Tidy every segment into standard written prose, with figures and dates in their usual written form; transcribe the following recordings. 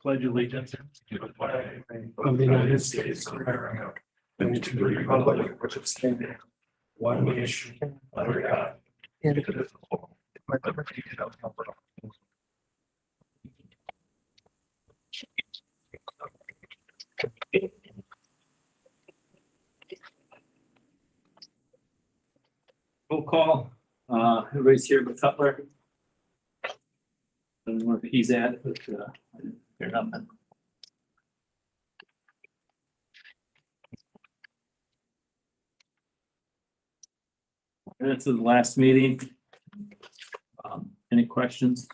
pledge allegiance to the flag of the United States of America and to the republic which is standing one nation under God, indivisible, with liberty and justice for all. Roll call, everybody's here but Cutler. I don't know where he's at, but they're nothing. This is the last meeting. Any questions?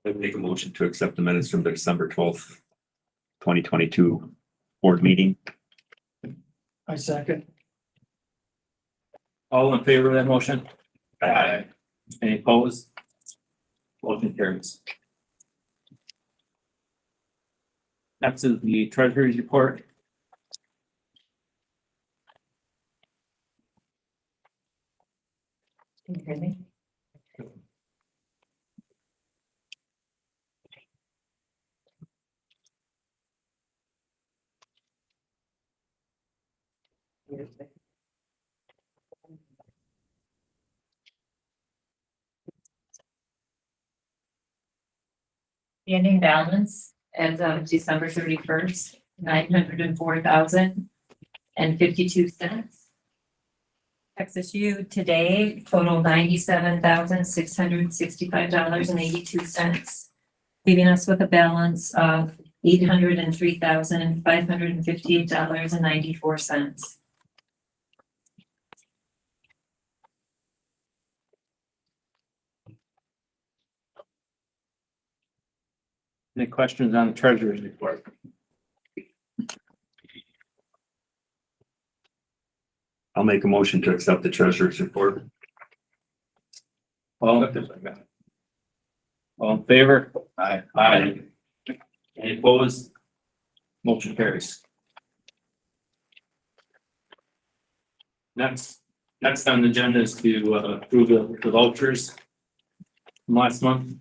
I make a motion to accept the minutes from the December 12th, 2022 board meeting. I second. All in favor of that motion? Aye. Any opposed? Motion carries. Next is the treasurer's report. Can you hear me? The ending balance as of December 31st, 904,052. Tax issued today total $97,665.82, leaving us with a balance of $803,558.94. Any questions on the treasurer's report? I'll make a motion to accept the treasurer's report. All in favor? Aye. Aye. Any opposed? Motion carries. Next on the agenda is to approve the vouchers from last month.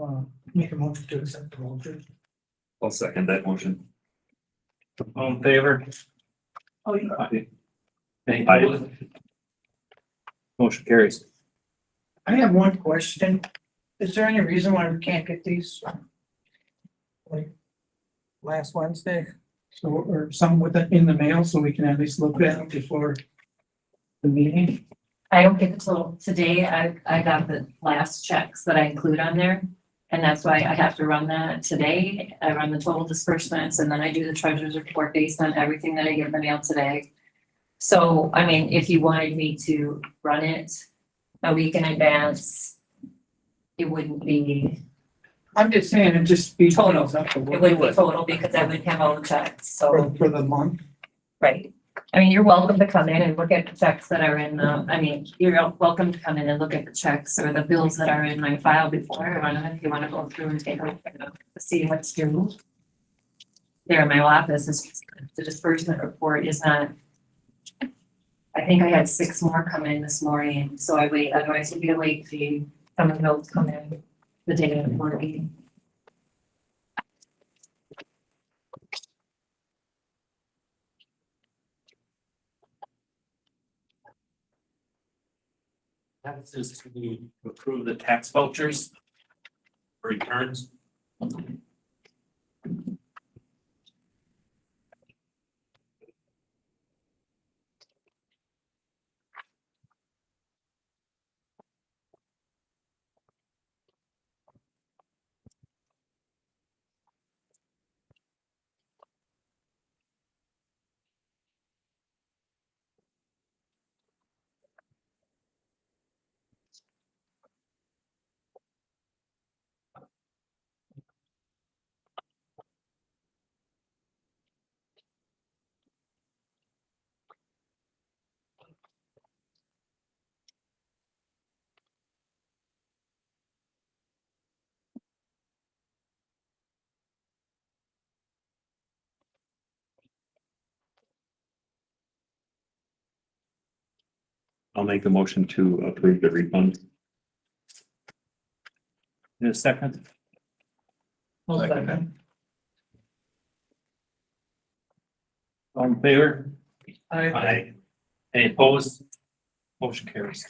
I'll make a motion to accept the vouchers. I'll second that motion. All in favor? Oh, yeah. Aye. Any Aye. opposed? Motion carries. I have one question. Is there any reason why we can't get these? Like last Wednesday? So, or some with it in the mail so we can at least look at them before the meeting? I don't get the total. Today, I got the last checks that I include on there. And that's why I have to run that today. I run the total disbursements and then I do the treasurer's report based on everything that I get in the mail today. So, I mean, if you wanted me to run it a week in advance, it wouldn't be, I'm just saying it just be Total. up to it what- wouldn't be total because I wouldn't have all the checks, so. for the month. Right. I mean, you're welcome to come in and look at the checks that are in you're welcome to come in and look at the checks or the bills that are in my file before I run them, if you want to go through and take a look at them, to see what's due. There in my office is just, the disbursement report is not. I think I had 6 more come in this morning, so I wait, otherwise it'd be a late fee. Some of those come in the day of the board meeting. That's just to approve the tax vouchers. Returns. I'll make a motion to approve the refund. In a second. I'll second. All in favor? I, Any opposed? Motion carries.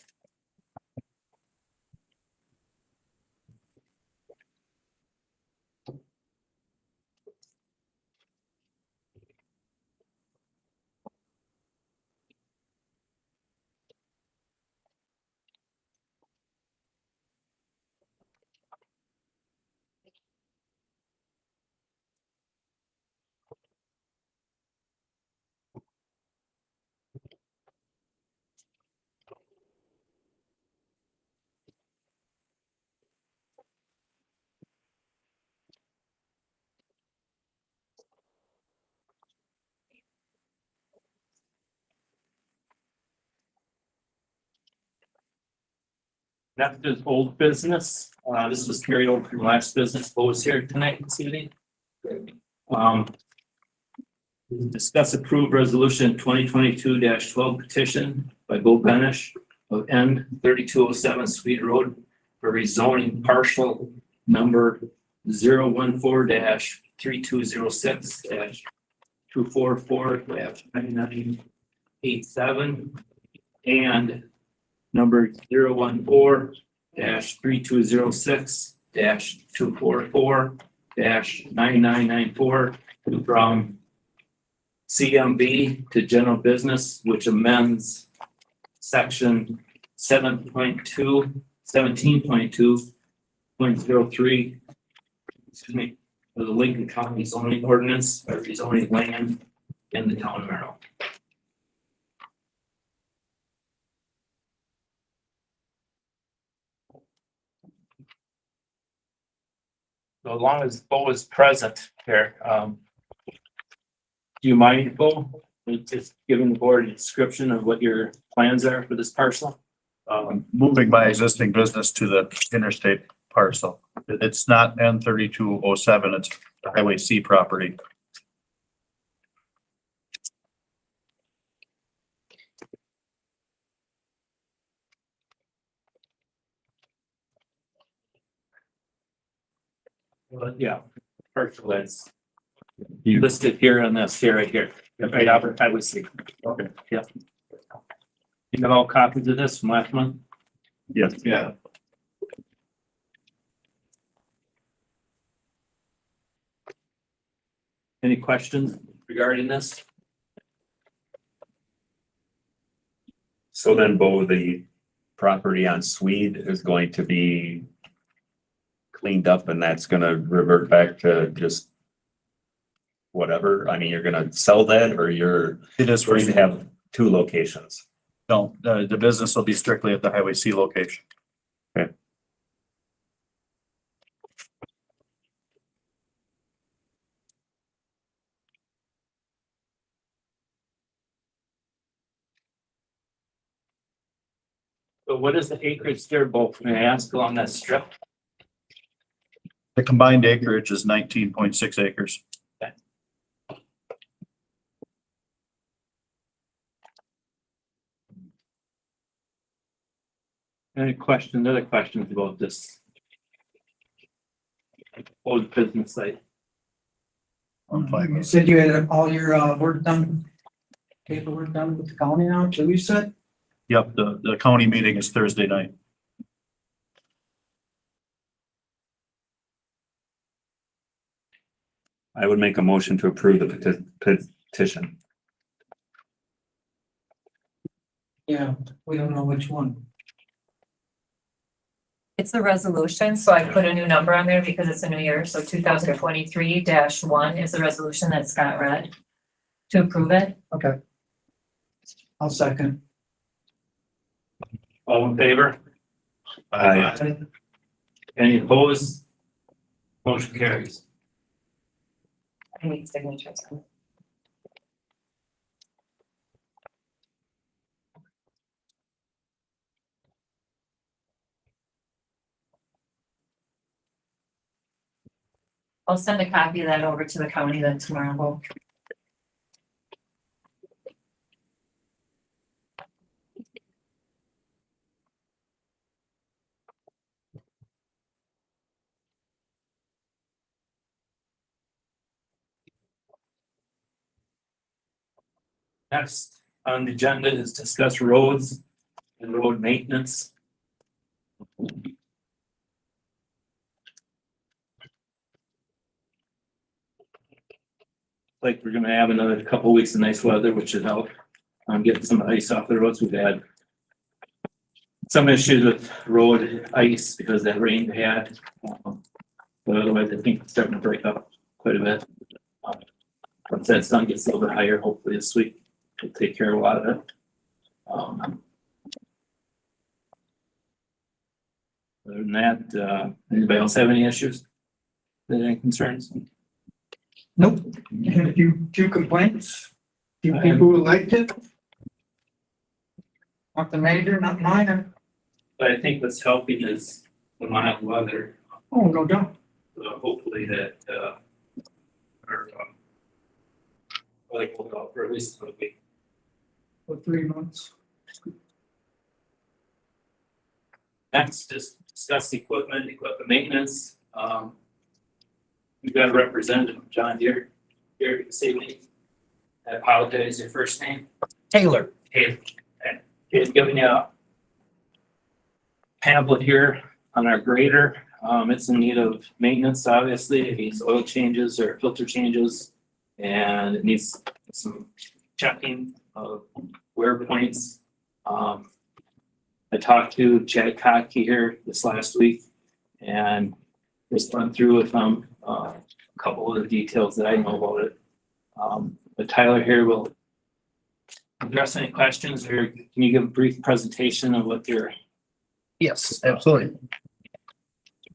Next is old business. This was carried over from last business. What was here tonight, this evening? Discuss approved resolution 2022-12 petition by Bo Benish of N 3207 Sweet Road for rezoning partial number 014-3206-244-9987 and number 014-3206-244-9994 from CMB to general business, which amends section 17.2.03, excuse me, of the Lincoln County zoning ordinance, or rezoning land in the town of Merrill. So as long as Bo is present here, do you mind, Bo, just giving the board a description of what your plans are for this parcel? Moving my existing business to the interstate parcel. It's not N 3207, it's Highway C property. But yeah, partial is listed here on this here, right here, right out, I would see. Okay. Yeah. You got all copies of this from last month? Yes. Yeah. Any questions regarding this? So then, Bo, the property on Swede is going to be cleaned up and that's gonna revert back to just whatever? I mean, you're gonna sell that or you're It is going to for, have two locations? no, the business will be strictly at the Highway C location. But what is the acreage there, both, may I ask, along that strip? The combined acreage is 19.6 acres. Any questions, other questions about this? Old business site. I'm fine You with it. said you had all your work done, paperwork done with the county now, so you said? Yep, the county meeting is Thursday night. I would make a motion to approve the petition. Yeah, we don't know which one. It's a resolution, so I put a new number on there because it's a new year, so 2023-1 is the resolution that Scott read to approve it. Okay. I'll second. All in favor? Aye. Any opposed? Motion carries. I need signatures. I'll send a copy of that over to the county then tomorrow. Next on the agenda is discuss roads and road maintenance. Like we're gonna have another couple weeks of nice weather, which should help getting some ice off the roads. We've had some issues with road ice because that rain we had. But otherwise, I think it's starting to break up quite a bit. Once that sun gets a little bit higher, hopefully this week, we'll take care of a lot of it. Other than that, anybody else have any issues? Any concerns? Nope. And a few complaints. Few people who liked it. Not the major, not minor. But I think what's helping is the mild weather. Oh, no doubt. Hopefully that, or, like, we'll go for at least a week. For 3 months. Next, just discuss equipment maintenance. We've got a representative, John Deere, here this evening. I apologize, your first name? Taylor. Hey, he's giving you a pamphlet here on our grader. It's in need of maintenance, obviously. It needs oil changes or filter changes. And it needs some checking of wear points. I talked to Chad Cocky here this last week and just went through with him a couple of the details that I know about it. But Tyler here will address any questions, or can you give a brief presentation of what your Yes, absolutely.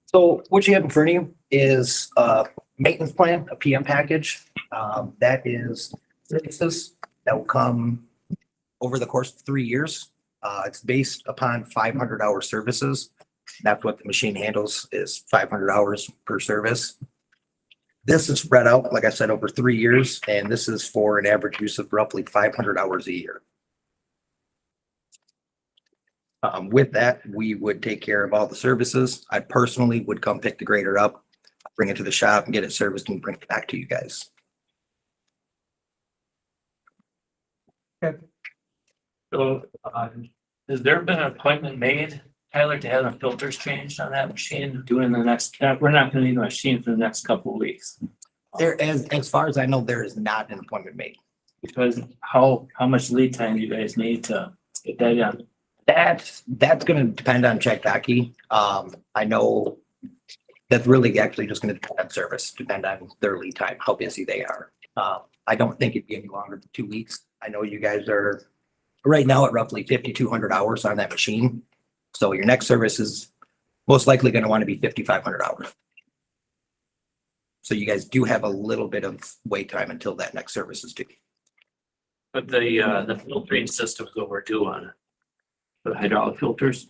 So what you have in front of you is a maintenance plan, a PM package. That is services that will come over the course of 3 years. It's based upon 500-hour services. That's what the machine handles, is 500 hours per service. This is spread out, like I said, over 3 years, and this is for an average use of roughly 500 hours a year. With that, we would take care of all the services. I personally would come pick the grader up, bring it to the shop and get it serviced and bring it back to you guys. So, has there been an appointment made, Tyler, to have the filters changed on that machine, doing the next, we're not gonna need the machine for the next couple of weeks. There, as far as I know, there is not an appointment made. Because how much lead time do you guys need to get that done? That's gonna depend on Check Hockey. I know that's really actually just gonna depend on service, depend on their lead time, how busy they are. I don't think it'd be any longer than 2 weeks. I know you guys are right now at roughly 5,200 hours on that machine. So your next service is most likely gonna want to be 5,500 hours. So you guys do have a little bit of wait time until that next service is due. But the filtering systems that we're due on it. The hydraulic filters.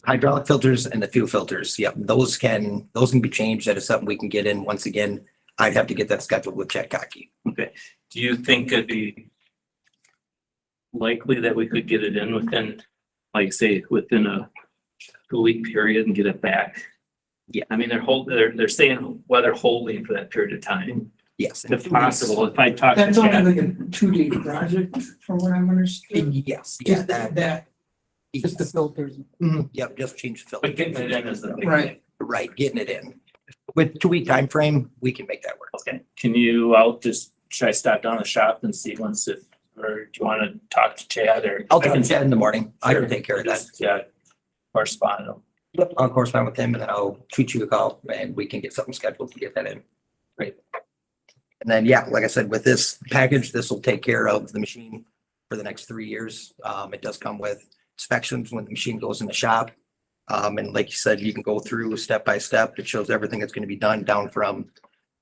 Hydraulic filters and the fuel filters, yep, those can be changed. That is something we can get in. Once again, I'd have to get that scheduled with Check Hockey. Okay, do you think it'd be likely that we could get it in within, like, say, within a 2-week period and get it back? Yeah. I mean, they're saying whether holding for that period of time, Yes. if possible, if I talk to That's only Chad. like a 2-day project from what I'm understood. Yes, yeah, Just that, just the filters. Yep, just change the But filter. getting it in is the big thing. Right. Right, getting it in. With 2-week time frame, we can make that work. Okay, should I stop down the shop and see once it, or do you want to talk to Chad or? I'll I talk can- to Chad in the morning. I Sure. can take care of that. Just, yeah, correspond them. I'll correspond with him and then I'll shoot you a call and we can get something scheduled to get that in. Great. And then, yeah, like I said, with this package, this will take care of the machine for the next 3 years. It does come with inspections when the machine goes in the shop. And like you said, you can go through step by step. It shows everything that's going to be done, down from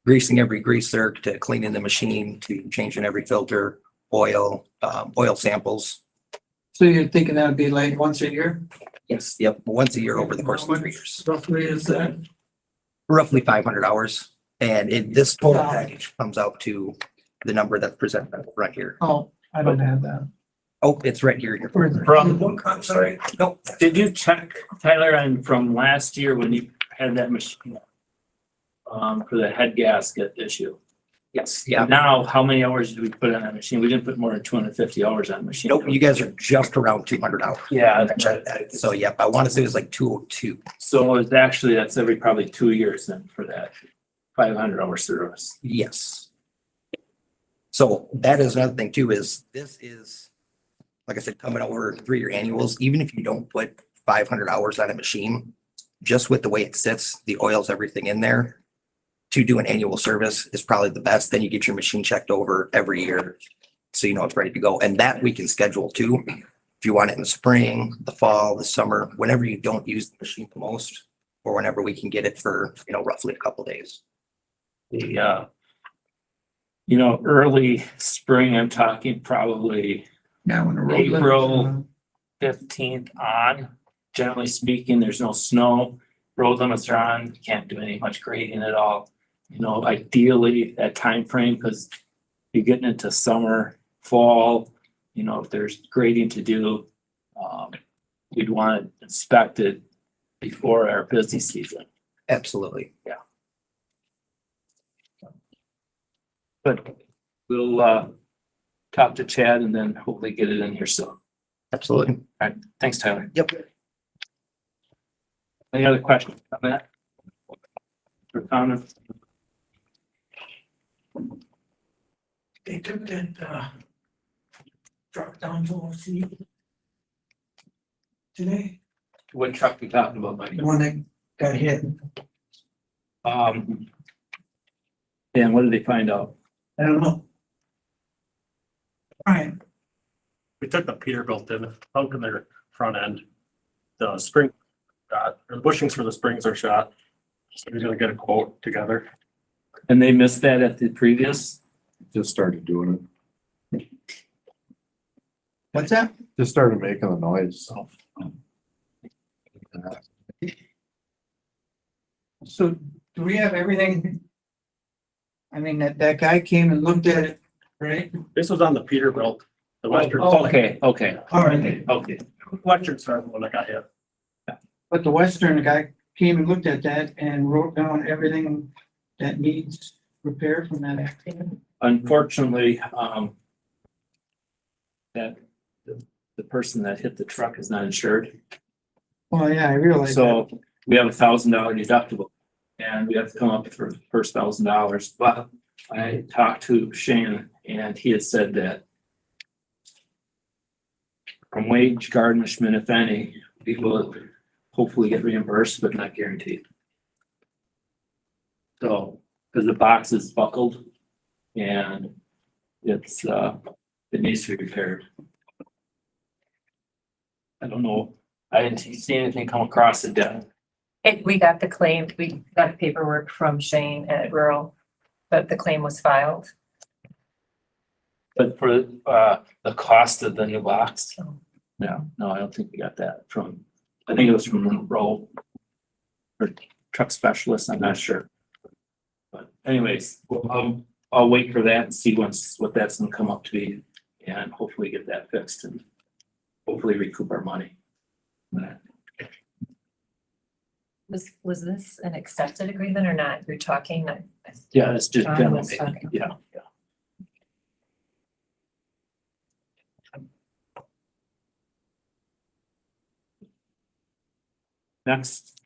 greasing every greaser to cleaning the machine to changing every filter, oil samples. So you're thinking that would be like once a year? Yes, yep, once a year over the course of 3 years. Roughly is that? Roughly 500 hours. And this total Wow. package comes out to the number that's presented right here. Oh, I don't have that. Oh, it's right here. in your Where is it? From- I'm sorry. Nope. Did you check, Tyler, on from last year when you had that machine? For the head gasket issue? Yes, yeah. Now, how many hours did we put on that machine? We didn't put more than 250 hours on the machine. Nope, you guys are just around 200 hours. Yeah, So, yep, I want to say it was like 202. so it's actually, that's every probably 2 years then for that 500-hour service. Yes. So that is another thing too, is this is, like I said, coming over 3-year annuals, even if you don't put 500 hours on a machine, just with the way it sits, the oils, everything in there, to do an annual service is probably the best. Then you get your machine checked over every year. So you know it's ready to go. And that we can schedule too. If you want it in the spring, the fall, the summer, whenever you don't use the machine the most, or whenever we can get it for, roughly a couple of days. The, early spring, I'm talking probably Now when the road. April. 15th on. Generally speaking, there's no snow. Road limits are on. You can't do any much grading at all. Ideally that time frame, because you're getting into summer, fall, if there's grading to do, we'd want it inspected before our busy season. Absolutely. But we'll talk to Chad and then hopefully get it in here soon. Absolutely. All right, thanks, Tyler. Yep. Any other questions on that? For comments? They took that, truck down to OC. Today, What truck we talking about, Mike? the one that got hit. And what did they find out? I don't know. Brian, We took the Peterbilt in, hung in their front end. The spring shot, or the bushings for the springs are shot. So we're gonna get a quote together. And they missed that at the previous? Just started doing what's that? it, just started making the noise. So do we have everything? I mean, that guy came and looked at it, right? This was on the Peterbilt, the western. Okay. All right, Okay. Western side, the one that got hit. but the Western guy came and looked at that and wrote down everything that needs repair from that accident? Unfortunately, that the person that hit the truck is not insured. Well, yeah, I realize that. So we have $1,000 deductible and we have to come up with the first $1,000, but I talked to Shane and he had said that from wage garnishment, if any, we will hopefully get reimbursed, but not guaranteed. So, because the box is buckled and it's, it needs to be repaired. I don't know, I didn't see anything come across it yet. We got the claim, we got paperwork from Shane at Rural, but the claim was filed. But for, the cost of the new box, no, I don't think we got that from, I think it was from Roll or truck specialist, I'm not sure. But anyways, I'll wait for that and see what that's gonna come up to be and hopefully get that fixed and hopefully recoup our money. Was this an accepted agreement or not? You're talking, Yeah, it's just John general, was talking. yeah. Next,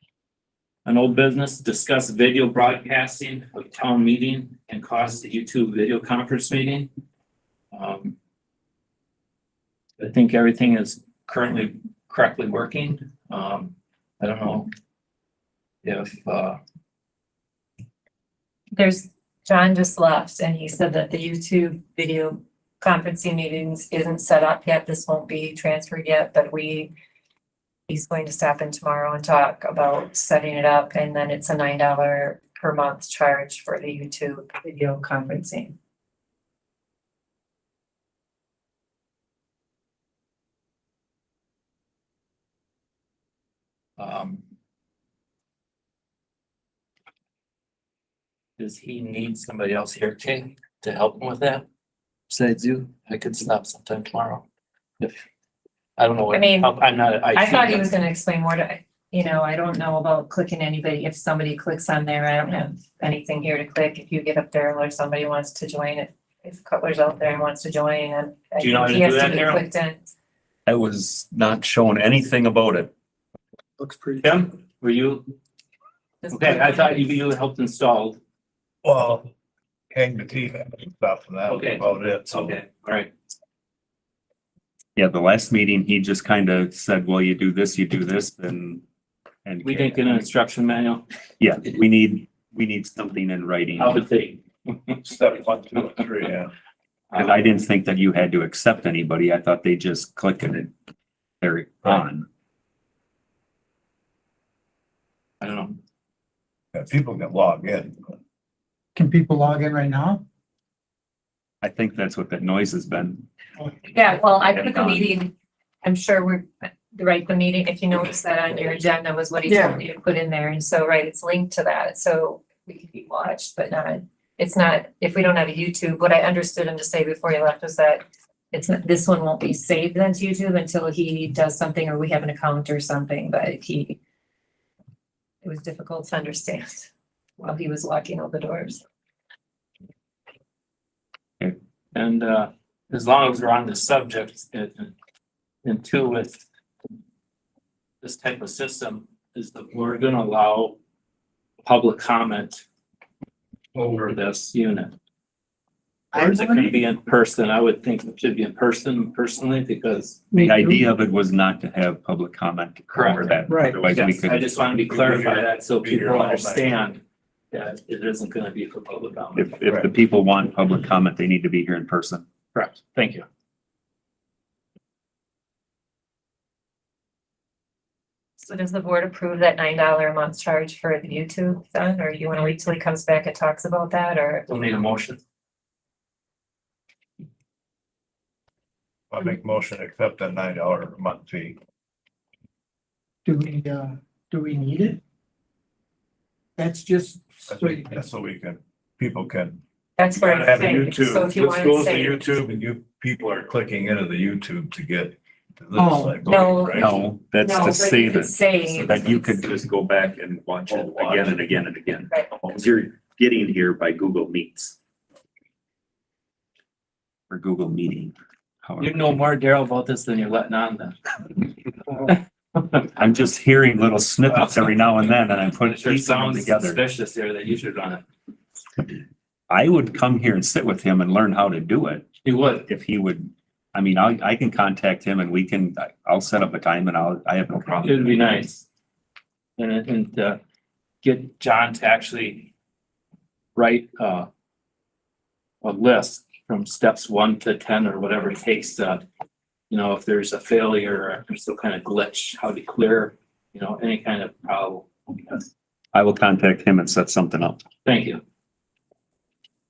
an old business, discuss video broadcasting of town meeting and cost the YouTube video conference meeting. I think everything is currently correctly working. I don't know if, John just left and he said that the YouTube video conferencing meetings isn't set up yet. This won't be transferred yet, but he's going to stop in tomorrow and talk about setting it up, and then it's a $9 per month charge for the YouTube video conferencing. does he need somebody else here, King, to help him with that? Besides you, I could stop sometime tomorrow. If, I don't know. what- I mean, I'm not. an I IT thought he guy. was gonna explain more to, I don't know about clicking anybody. If somebody clicks on there, I don't have anything here to click. If you get up there or somebody wants to join it, if Cutler's out there and wants to join and Do you know how to he has do to that, be Daryl? clicked in. I was not shown anything about it. Looks pretty. Tim, were you, Just okay, click I on thought it. you helped install. Well, hang the teeth and stuff and that was Okay. about it. So Okay, all right. Yeah, the last meeting, he just kind of said, well, you do this, and. And We didn't get an instruction manual. yeah, we need something in writing. I would think. step 1, 2, and 3, yeah. Cause I didn't think that you had to accept anybody. I thought they just click and they're on. I don't know. Yeah, people can log in. Can people log in right now? I think that's what that noise has been. Yeah, well, I put the on. meeting, I'm sure the meeting, if you notice that on your agenda was what he Yeah. told you to put in there. And so, it's linked to that. So we can be watched, but it's not, if we don't have a YouTube, what I understood him to say before he left was that this one won't be saved onto YouTube until he does something or we have an account or something, but it was difficult to understand while he was walking out the doors. And as long as we're on the subject and two with this type of system is that we're gonna allow public comment over this unit. Or is it gonna be in person? I would think it should be in person personally because. The idea of it was not to have public comment to cover Correct. that. Right. Otherwise, we Yes, I could, just want to be clarified that so Be here people all night. understand that it isn't gonna be for public comment. if the people want public comment, they need to be here in person. Correct, thank you. So does the board approve that $9 a month charge for the YouTube then, or you want to wait till he comes back and talks about that, or? We'll need a motion. I make motion to accept that $9 a month fee. Do we need it? That's just, That's so we can, people can. That's where I'm Have a saying, YouTube. so if you This want goes to say, YouTube and people are clicking into the YouTube to get to this. Oh, like, no. right? No, that's no, to but save you could it, say. so that you could just go back and watch it again and again and again. Right. Because you're getting here by Google Meets. Or Google Meeting. however. You know more, Daryl, about this than you're letting on then. I'm just hearing little snippets every now and then, and I'm putting It sure piecing them sounds together. suspicious there that you should run it. I would come here and sit with him and learn how to do it. You would. If he would, I mean, I can contact him and I'll set up a time and I have no It problem. would be nice. And get John to actually write a list from steps 1 to 10 or whatever it takes to, if there's a failure or some kind of glitch, how to clear, any kind of problem. Yes. I will contact him and set something up. Thank you.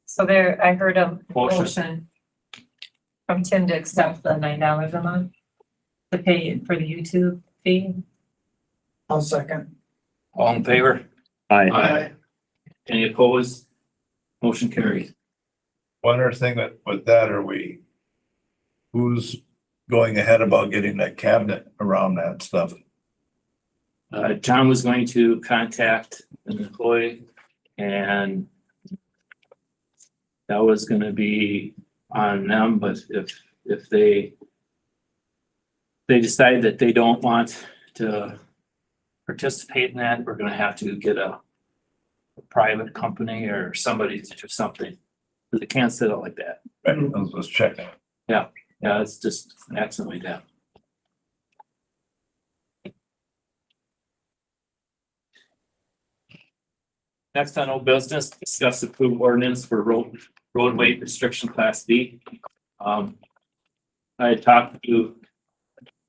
So there, I heard a Motion. motion from Tim to accept the $9 a month to pay for the YouTube fee. I'll second. All in favor? Aye. Any opposed? Motion carries. One other thing with that, who's going ahead about getting that cabinet around that stuff? John was going to contact an employee and that was gonna be on them, but if they decide that they don't want to participate in that, we're gonna have to get a private company or somebody to do something. They can't sit it like that. Right, I was just checking. Yeah, it's just accidentally down. Next on old business, discuss approved ordinance for roadway restriction class B. I had talked to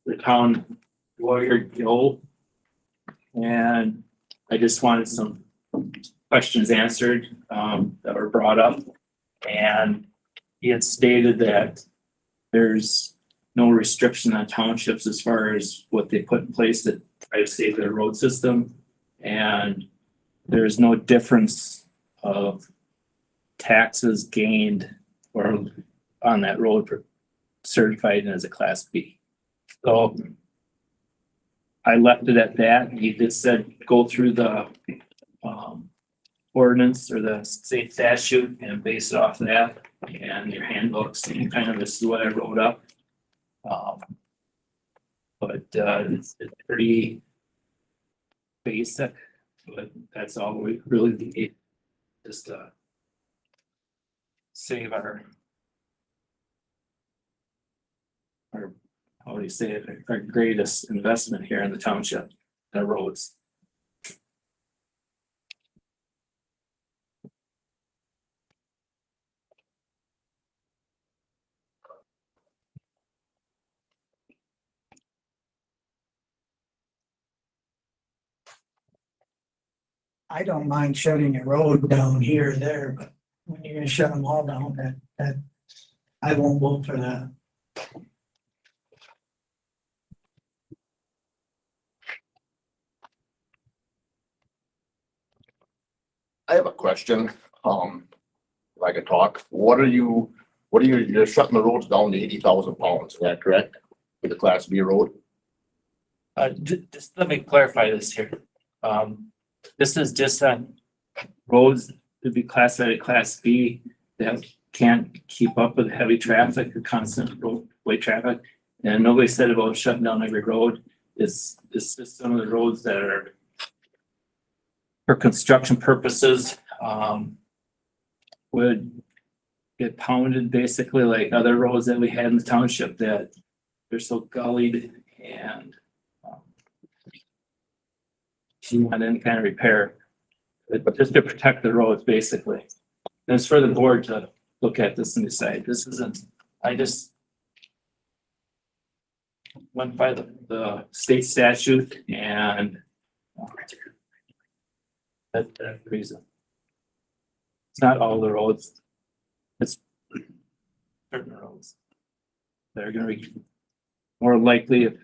the town lawyer, Joel. And I just wanted some questions answered, that were brought up. And he had stated that there's no restriction on townships as far as what they put in place to try to save their road system. And there's no difference of taxes gained or on that road for certified as a class B. So I left it at that. He just said, go through the ordinance or the state statute and base it off that and your handbooks and kind of this is what I wrote up. But it's pretty basic, but that's all we really need. Just save our, how do you say it, our greatest investment here in the township, the roads. I don't mind shutting a road down here or there, but when you're gonna shut them all down, that, I won't vote for that. I have a question, if I could talk, you're shutting the roads down to 80,000 pounds, is that correct? For the class B road? Just let me clarify this here. This is just on roads to be classified as class B that can't keep up with heavy traffic or constant roadway traffic. And nobody said about shutting down every road. It's just some of the roads that are for construction purposes, would get pounded basically like other roads that we had in the township that they're so gullied and and any kind of repair, but just to protect the roads basically. And it's for the board to look at this and decide. This isn't, I just went by the state statute and that's the reason. It's not all the roads. It's certain roads. They're gonna be more likely if,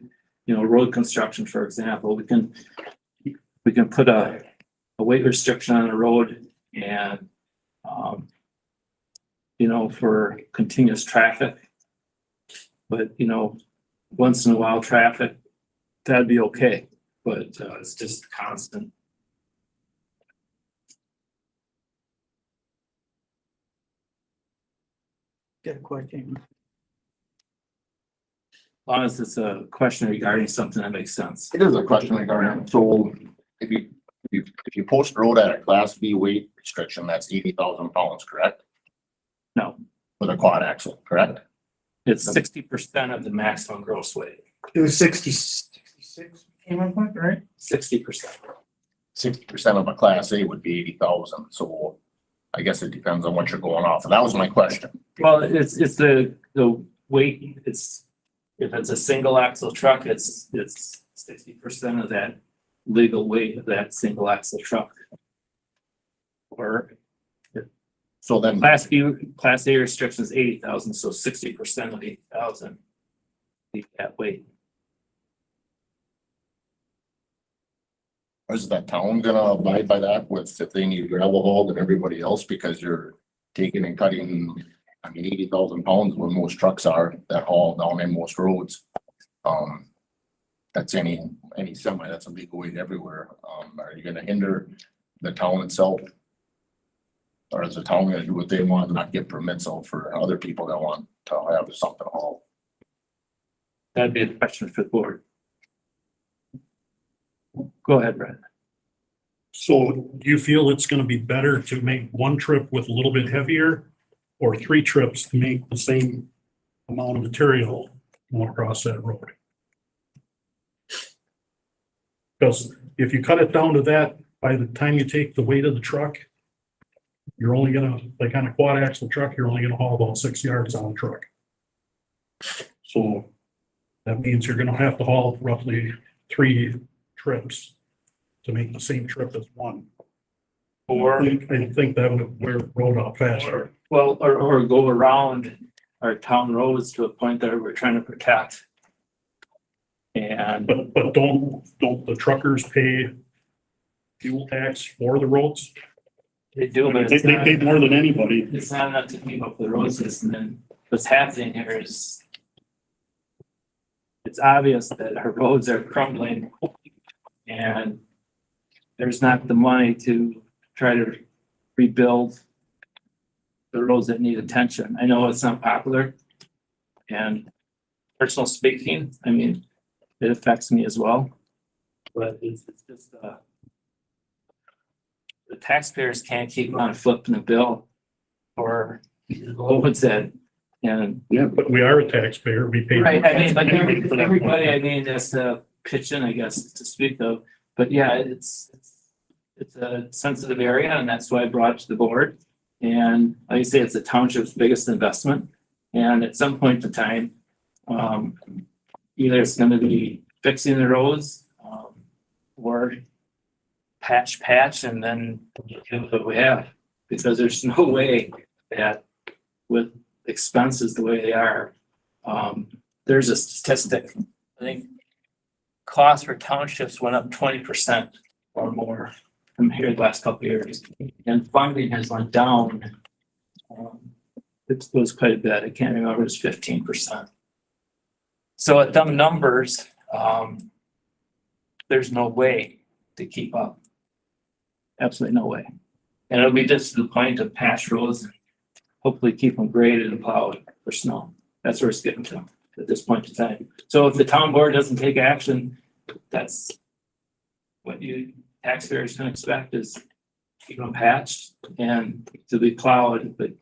road construction, for example, we can put a weight restriction on the road and, for continuous traffic. But, once in a while traffic, that'd be okay, but, it's just constant. Got a question. As long as it's a question regarding something that makes sense. It is a question regarding, so if you post a road at a class B weight restriction, that's 80,000 pounds, correct? No, For the quad axle, correct? it's 60% of the maximum gross weight, It was 66 came up with, right? 60%. 60% of a class A would be 80,000, so I guess it depends on what you're going off, and that was my question. Well, it's the weight, if it's a single axle truck, it's 60% of that legal weight of that single axle truck. Or So then, Class A restriction is 80,000, so 60% of 80,000. That weight. is that town gonna abide by that with, if they need gravel hauled and everybody else, because you're taking and cutting, I mean, 80,000 pounds where most trucks are that haul down in most roads. That's any semi, that's a legal weight everywhere. Are you gonna hinder the town itself? Or is the town gonna do what they want and not give permits out for other people that want to have something hauled? That'd be a question for the board. Go ahead, Brad. So do you feel it's gonna be better to make one trip with a little bit heavier or 3 trips to make the same amount of material going across that road? Because if you cut it down to that, by the time you take the weight of the truck, you're only gonna, like on a quad axle truck, you're only gonna haul about 6 yards on the truck. So that means you're gonna have to haul roughly 3 trips to make the same trip as one. Or, I think that would wear the road out faster. well, or go around our town roads to a point that we're trying to protect. And But don't the truckers pay fuel tax for the roads? they do, but They it's not, pay more than anybody. it's not enough to keep up with the road system. And what's happening here is it's obvious that our roads are crumbling and there's not the money to try to rebuild the roads that need attention. I know it's not popular. And personal speaking, I mean, it affects me as well. But it's just, the taxpayers can't keep on flipping the bill for roads that, and Yeah, but we are a taxpayer. We pay. right, I mean, like everybody, I mean, that's the pitch in, I guess, to speak of. But yeah, it's a sensitive area and that's why I brought it to the board. And like I say, it's the township's biggest investment. And at some point in time, either it's gonna be fixing the roads, or patch and then do what we have. Because there's no way that with expenses the way they are, there's a statistic, I think costs for townships went up 20% or more from here the last couple of years. And funding has went down. It was quite a bit. I can't remember, it was 15%. So at them numbers, there's no way to keep up. Absolutely no way. And it'll be just to the point of patch roads and hopefully keep them graded and plowed for snow. That's where it's getting to at this point in time. So if the town board doesn't take action, that's what you taxpayers can expect is keep them patched and to be plowed, but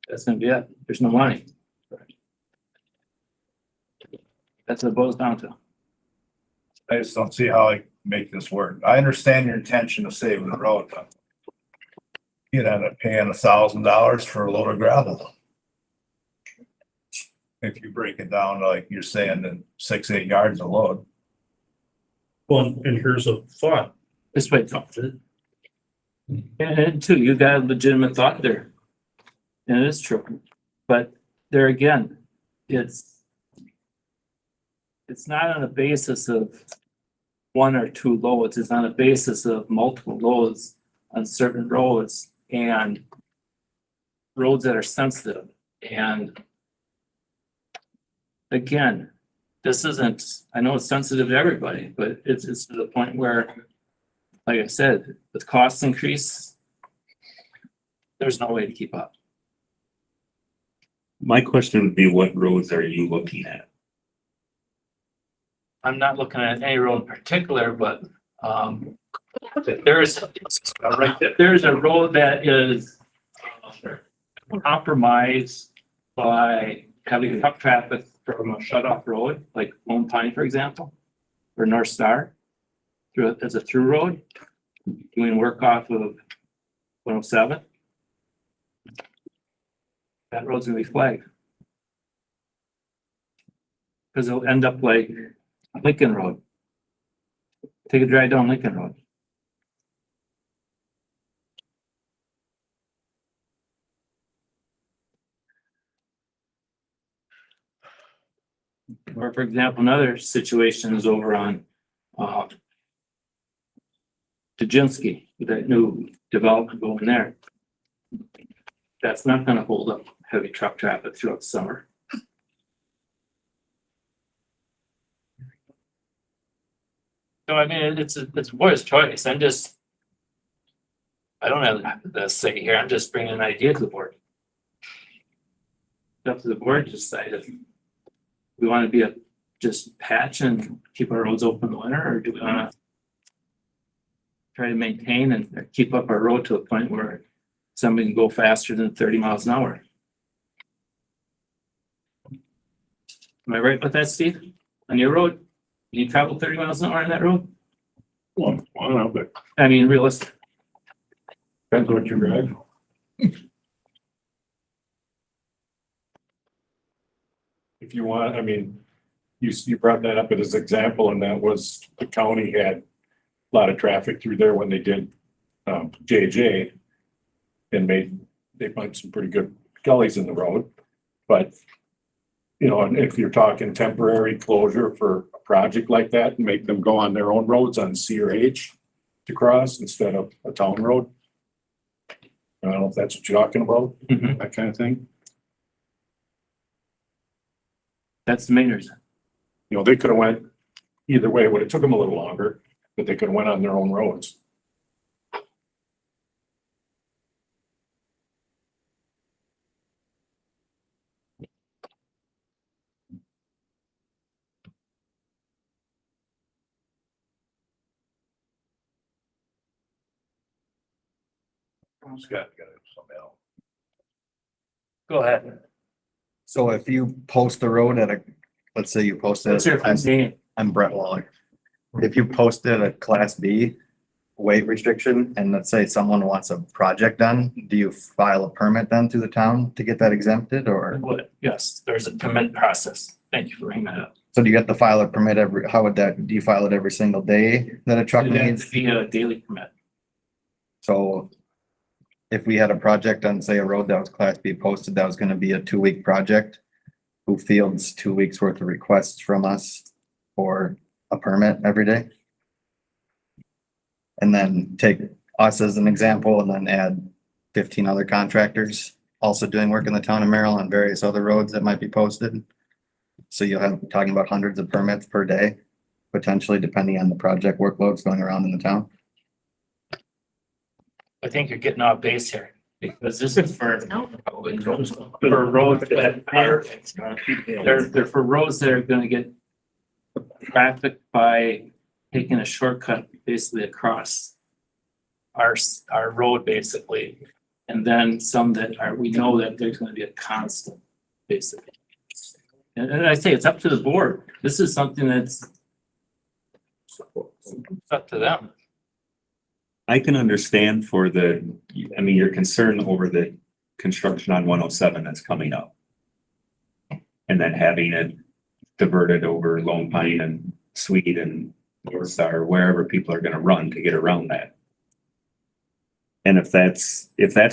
that's gonna be it. There's no money. That's what it boils down to. I just don't see how I make this work. I understand your intention of saving the road, but you'd end up paying $1,000 for a load of gravel. If you break it down, like you're saying, then 6-8 yards a load. Well, and here's a thought. This way, and two, you got a legitimate thought there. And it is true, but there again, it's not on a basis of 1 or 2 loads, it's on a basis of multiple loads on certain roads and roads that are sensitive. And again, this isn't, I know it's sensitive to everybody, but it's to the point where, like I said, with cost increase, there's no way to keep up. My question would be, what roads are you looking at? I'm not looking at any road in particular, but, there's, there's a road that is compromised by having truck traffic from a shut-off road, like Lone Pine, for example, or North Star, through, as a through road, doing work off of 107. That road's gonna be flagged. Cause it'll end up like Lincoln Road. Take a drive down Lincoln Road. Or for example, another situation is over on, Dejinski, with that new development going there. That's not gonna hold up heavy truck traffic throughout the summer. So I mean, it's a boy's choice. I don't have the say here. I'm just bringing an idea to the board. It's up to the board to decide if we want to be a just patch and keep our roads open in the winter, or do we want to try to maintain and keep up our road to a point where somebody can go faster than 30 miles an hour? Am I right with that, Steve? On your road, can you travel 30 miles an hour on that road? Well, I don't know, but I mean, realistic. depends what you drive. If you want, I mean, you brought that up as an example, and that was the county had a lot of traffic through there when they did JJ. And they find some pretty good gullies in the road, but you know, and if you're talking temporary closure for a project like that, and make them go on their own roads on C or H to cross instead of a town road. I don't know if that's what you're talking about, Mhm. that kind of thing. That's the main reason. You know, they could have went either way, but it took them a little longer, but they could have went on their own roads. Scott, you gotta have something else. Go ahead. So if you post the road at a, let's say you post What's your it, name? I'm Brett Waller. If you posted a class B weight restriction, and let's say someone wants a project done, do you file a permit then to the town to get that exempted, or? Would, yes, there's a permit process. Thank you for bringing that up. So do you have to file a permit how would that, do you file it every single day that a truck It has needs? to be a daily permit. So if we had a project on, say, a road that was class B posted, that was gonna be a 2-week project, who fields 2 weeks worth of requests from us for a permit every day? And then take us as an example and then add 15 other contractors also doing work in the town of Merrill on various other roads that might be posted. So you'll have, talking about hundreds of permits per day, potentially depending on the project workloads going around in the town. I think you're getting off base here, because this is for roads that are, they're for roads that are gonna get traffic by taking a shortcut basically across our road basically. And then some that are, we know that there's gonna be a constant basically. And I say it's up to the board. This is something that's up to them. I can understand for the, I mean, your concern over the construction on 107 that's coming up. And then having it diverted over Lone Pine and Sweet and North Star, wherever people are gonna run to get around that. And if that's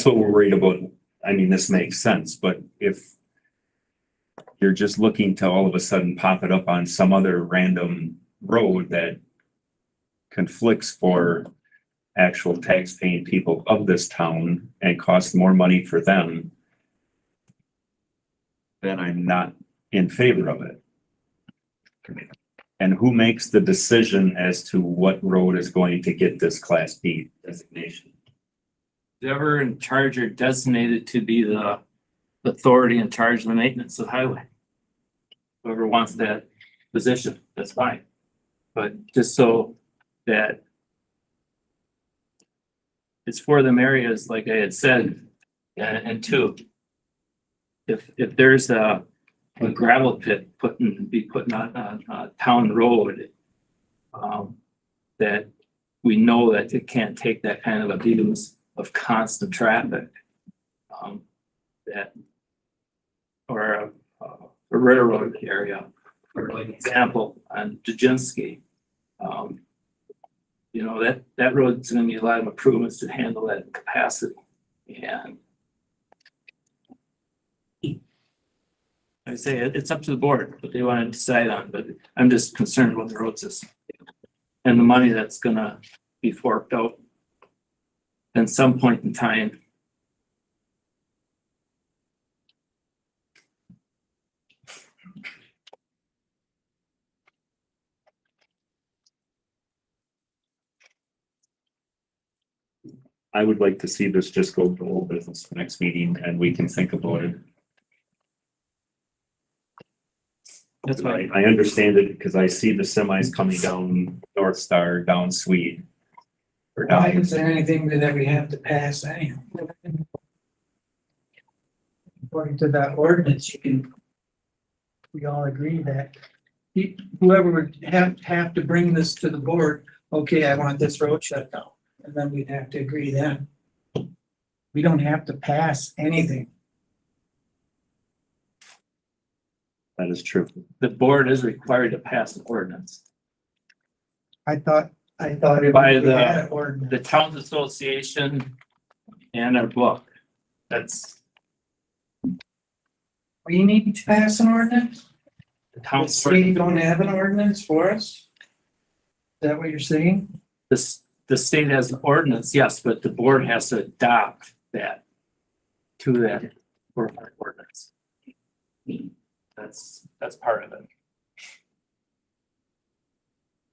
what we're worried about, I mean, this makes sense, but if you're just looking to all of a sudden pop it up on some other random road that conflicts for actual tax paying people of this town and costs more money for them, then I'm not in favor of it. And who makes the decision as to what road is going to get this Class B designation? Whoever in charge or designated to be the authority in charge of the maintenance of the highway. Whoever wants that position, that's fine. But just so that it's for them areas, like I had said, and two, if there's a gravel pit putting on a town road, that we know that it can't take that kind of abuse of constant traffic. That, or a railroad area, for like example, on Dujinski. You know, that road's gonna need a lot of improvements to handle that capacity. And I say it's up to the board what they want to decide on, but I'm just concerned with the road system and the money that's gonna be forked out at some point in time. I would like to see this just go to old business next meeting and we can think about it. That's why I understand it because I see the semis coming down North Star, down Swede. Or Why down, is there anything that we have to pass anyhow? According to that ordinance, we all agree that whoever would have to bring this to the board, okay, I want this road shut down, and then we'd have to agree then. We don't have to pass anything. that is true. the board is required to pass an ordinance. I thought it By was the- an ordinance. The Towns Association and our book, that's We need to pass an ordinance? the The town's, state don't have an ordinance for us? Is that what you're saying? the state has an ordinance, yes, but the board has to adopt that to that ordinance. That's part of it.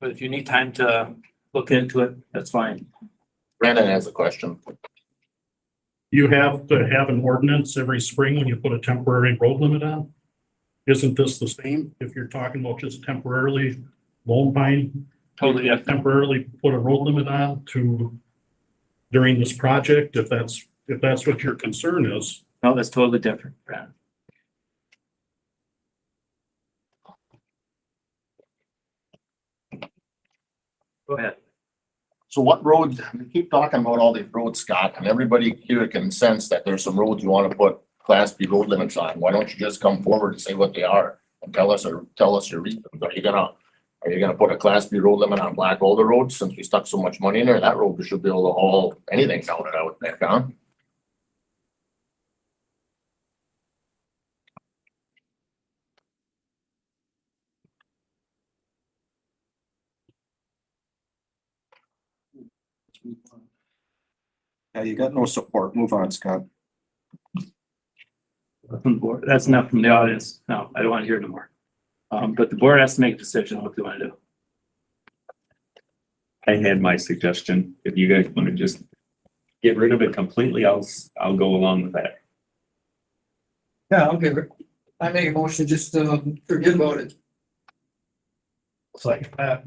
But if you need time to look into it, that's fine. Brandon has a question. You have to have an ordinance every spring when you put a temporary road limit on. Isn't this the same? If you're talking about just temporarily Lone Pine, Totally, yeah. temporarily put a road limit on to during this project, if that's what your concern is. No, that's totally different, Brad. Go ahead. So what roads, we keep talking about all these roads, Scott, and everybody here can sense that there's some roads you wanna put Class B road limits on. Why don't you just come forward and say what they are and tell us your reasons? Are you gonna put a Class B road limit on Black Boulder Road since we stuck so much money in there? That road should be able to haul anything down it, I would think, huh? Yeah, you got no support. Move on, Scott. From the board. That's enough from the audience. No, I don't want to hear no more. But the board has to make a decision on what they want to do. I had my suggestion. If you guys want to just get rid of it completely, I'll go along with that. Yeah, I'll give it. I make a motion just to forget about it. It's like that.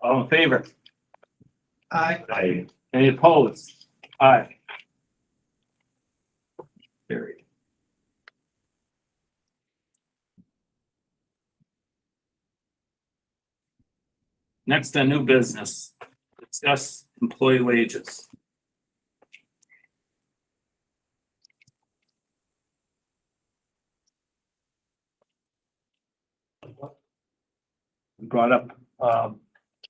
All in favor? I, Any opposed? Aye. Carried. Next, on new business, discuss employee wages. We brought up,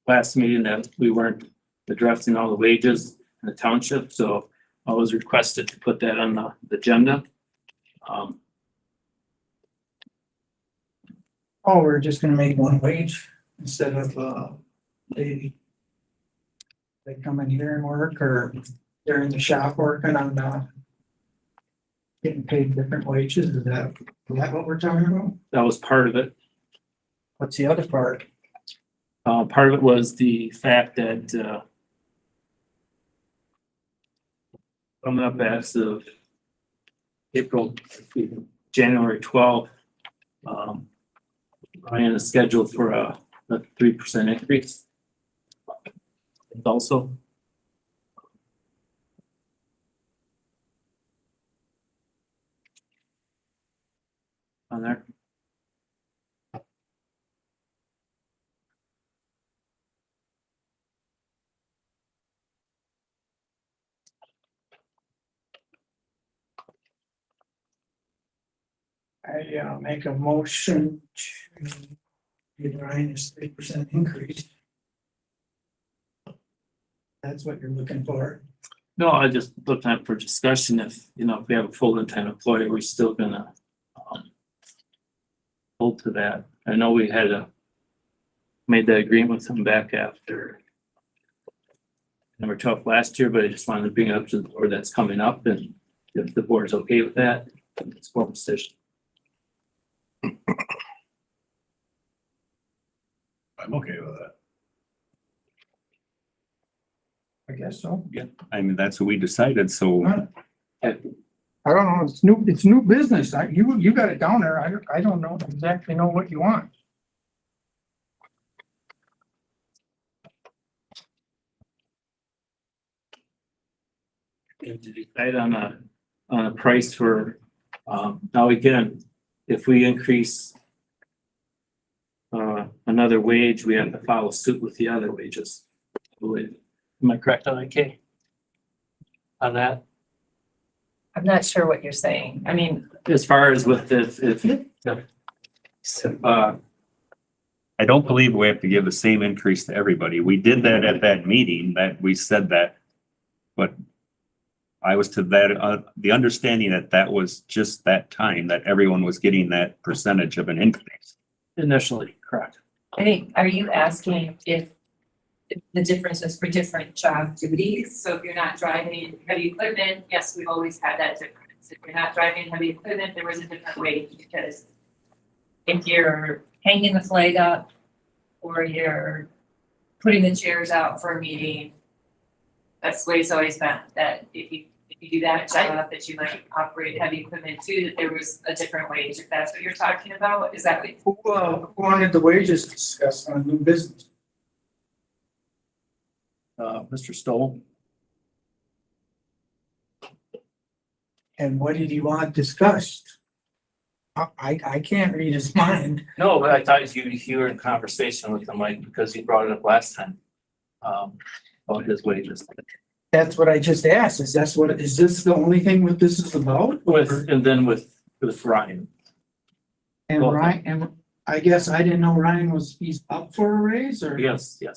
last meeting that we weren't addressing all the wages in the township, so I was requested to put that on the agenda. Oh, we're just gonna make one wage instead of, they come in here and work, or they're in the shop working on, getting paid different wages. Is that what we're talking about? That was part of it. What's the other part? Part of it was the fact that, coming up as of January 12th. Ryan is scheduled for a 3% increase. Also. On there. I make a motion to give Ryan his 3% increase. That's what you're looking for. No, I just looked at for discussion if, if we have a full-time employee, we're still gonna hold to that. I know we had made that agreement with him back after number 12 last year, but I just wanted to bring it up to the board that's coming up, and if the board's okay with that, it's a formal decision. I'm okay with that. I guess so. Yeah, I mean, that's what we decided, so I don't know, it's new business. You got it down there. I don't know exactly know what you want. And to decide on a price for, now again, if we increase another wage, we have to follow suit with the other wages, I believe. Am I correct on that, Kay? On that? I'm not sure what you're saying. I mean, As far as with if I don't believe we have to give the same increase to everybody. We did that at that meeting, that we said that. But I was to that, the understanding that that was just that time, that everyone was getting that percentage of an increase. initially, correct. I think, are you asking if the difference is for different job duties? So if you're not driving heavy equipment, yes, we've always had that difference. If you're not driving heavy equipment, there was a different wage, because if you're hanging the flag up or you're putting the chairs out for a meeting, that's the way it's always been, that if you do that job, that you might operate heavy equipment too, that there was a different wage, if that's what you're talking about, is that what? Who wanted the wages discussed on new business? Mr. Stoll? And what did he want discussed? I can't read his mind. No, but I thought you were in conversation with him, Mike, because he brought it up last time. About his wages. That's what I just asked. Is this the only thing what this is about? And then with Ryan. And Ryan, and I guess I didn't know he's up for a raise, or? Yes. Yep.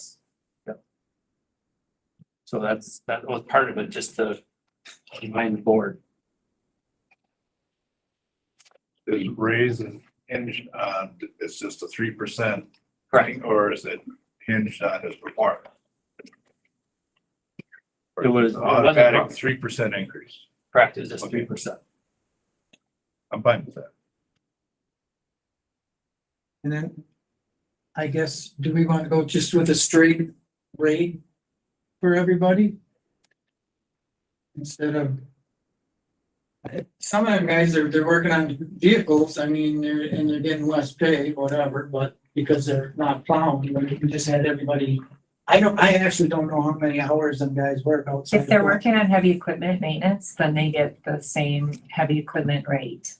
So that was part of it, just to remind the board. Is raise and hinge on, it's just a 3%, Right. or is it hinged on his performance? It was- Automatic 3% increase. Correct, it's just 3%. I'm fine with that. And then, I guess, do we want to go just with a straight rate for everybody? Instead of. Some of them guys they're working on vehicles, I mean, they're getting less pay, whatever, but because they're not plowing, but you just had everybody. I actually don't know how many hours them guys work outside. If they're working on heavy equipment maintenance, then they get the same heavy equipment rate.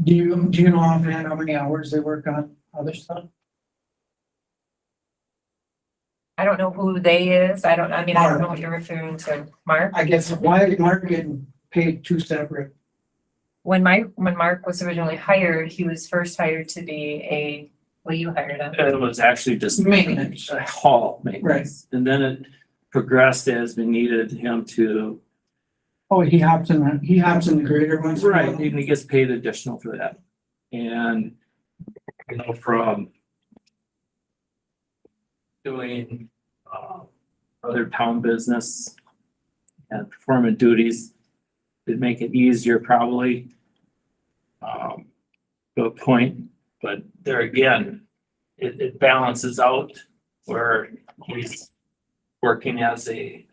Do you know offhand how many hours they work on other stuff? I don't know who they is. I don't know what you're referring to. Mark? I guess, why is Mark getting paid two separate? When Mark was originally hired, he was first hired to be you hired him. It was actually just Maintenance. a hall maintenance. And then it progressed as we needed him to. Oh, he hops in the grader once. in a while? And he gets paid additional for that. And, from doing, other town business and performing duties, it'd make it easier probably, to a point, but there again, it balances out where he's working as a,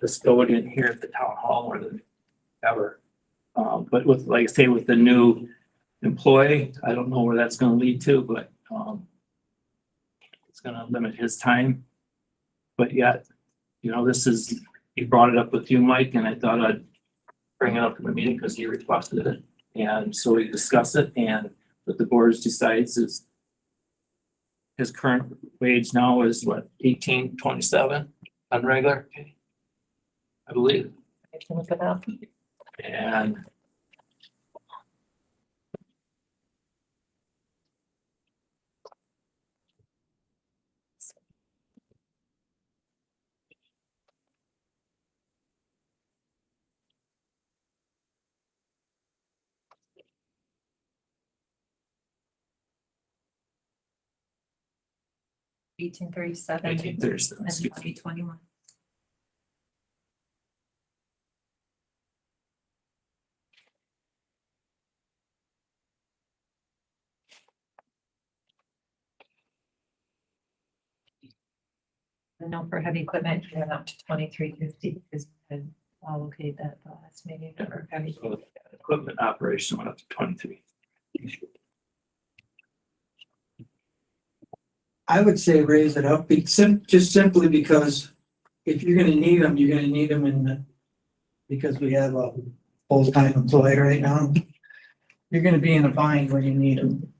custodian here at the town hall or the ever. But with, like I say, with the new employee, I don't know where that's gonna lead to, but, it's gonna limit his time. But yet, you know, this is, he brought it up with you, Mike, and I thought I'd bring it up in the meeting because he requested it. And so we discussed it, and what the board decides is his current wage now is what, 18.27 on regular pay, I believe. I can look it up. And $18.37 18.37, and excuse me. 2021. I know for heavy equipment, you went up to 23.50 because I allocated that the last meeting for heavy. So the equipment operation went up to 23. I would say raise it up, just simply because if you're gonna need them, you're gonna need them because we have a full-time employee right now. You're gonna be in a bind when you need them.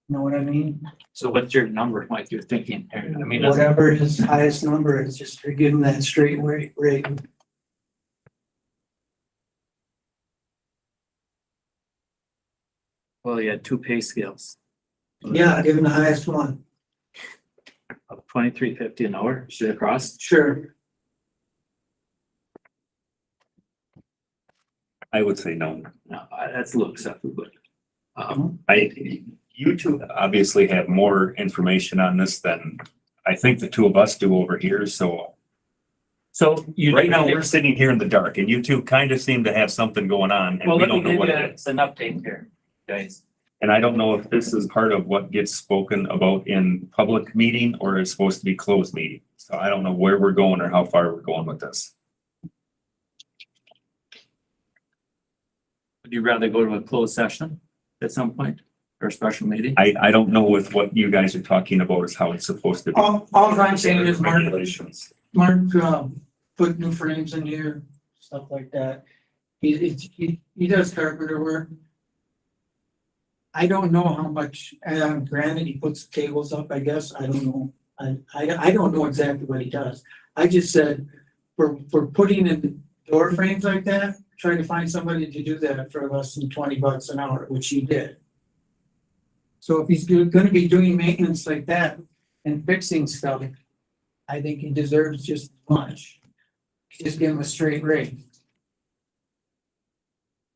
Know what I mean? So what's your number, Mike, you're thinking? I mean, Whatever his highest number is, just to give him that straight rate. well, you had two pay scales Yeah, give him the highest one. of 23.50 an hour, straight across. Sure. I would say no. No, that's a little acceptable, but, You two obviously have more information on this than I think the two of us do over here, so so you. right now, we're sitting here in the dark, and you two kind of seem to have something going on, and Well, we let me don't know give what you it is. an update here, guys. And I don't know if this is part of what gets spoken about in public meeting or is supposed to be closed meeting. So I don't know where we're going or how far we're going with this. Would you rather go to a closed session at some point or a special meeting? I don't know with what you guys are talking about is how it's supposed to be. All I'm saying is Mark Regulations. put new frames in here, stuff like that. He does carpenter work. I don't know how much, granted, he puts tables up, I guess, I don't know. I don't know exactly what he does. I just said, for putting in door frames like that, trying to find somebody to do that for less than $20 an hour, which he did. So if he's gonna be doing maintenance like that and fixing stuff, I think he deserves just as much. Just give him a straight rate.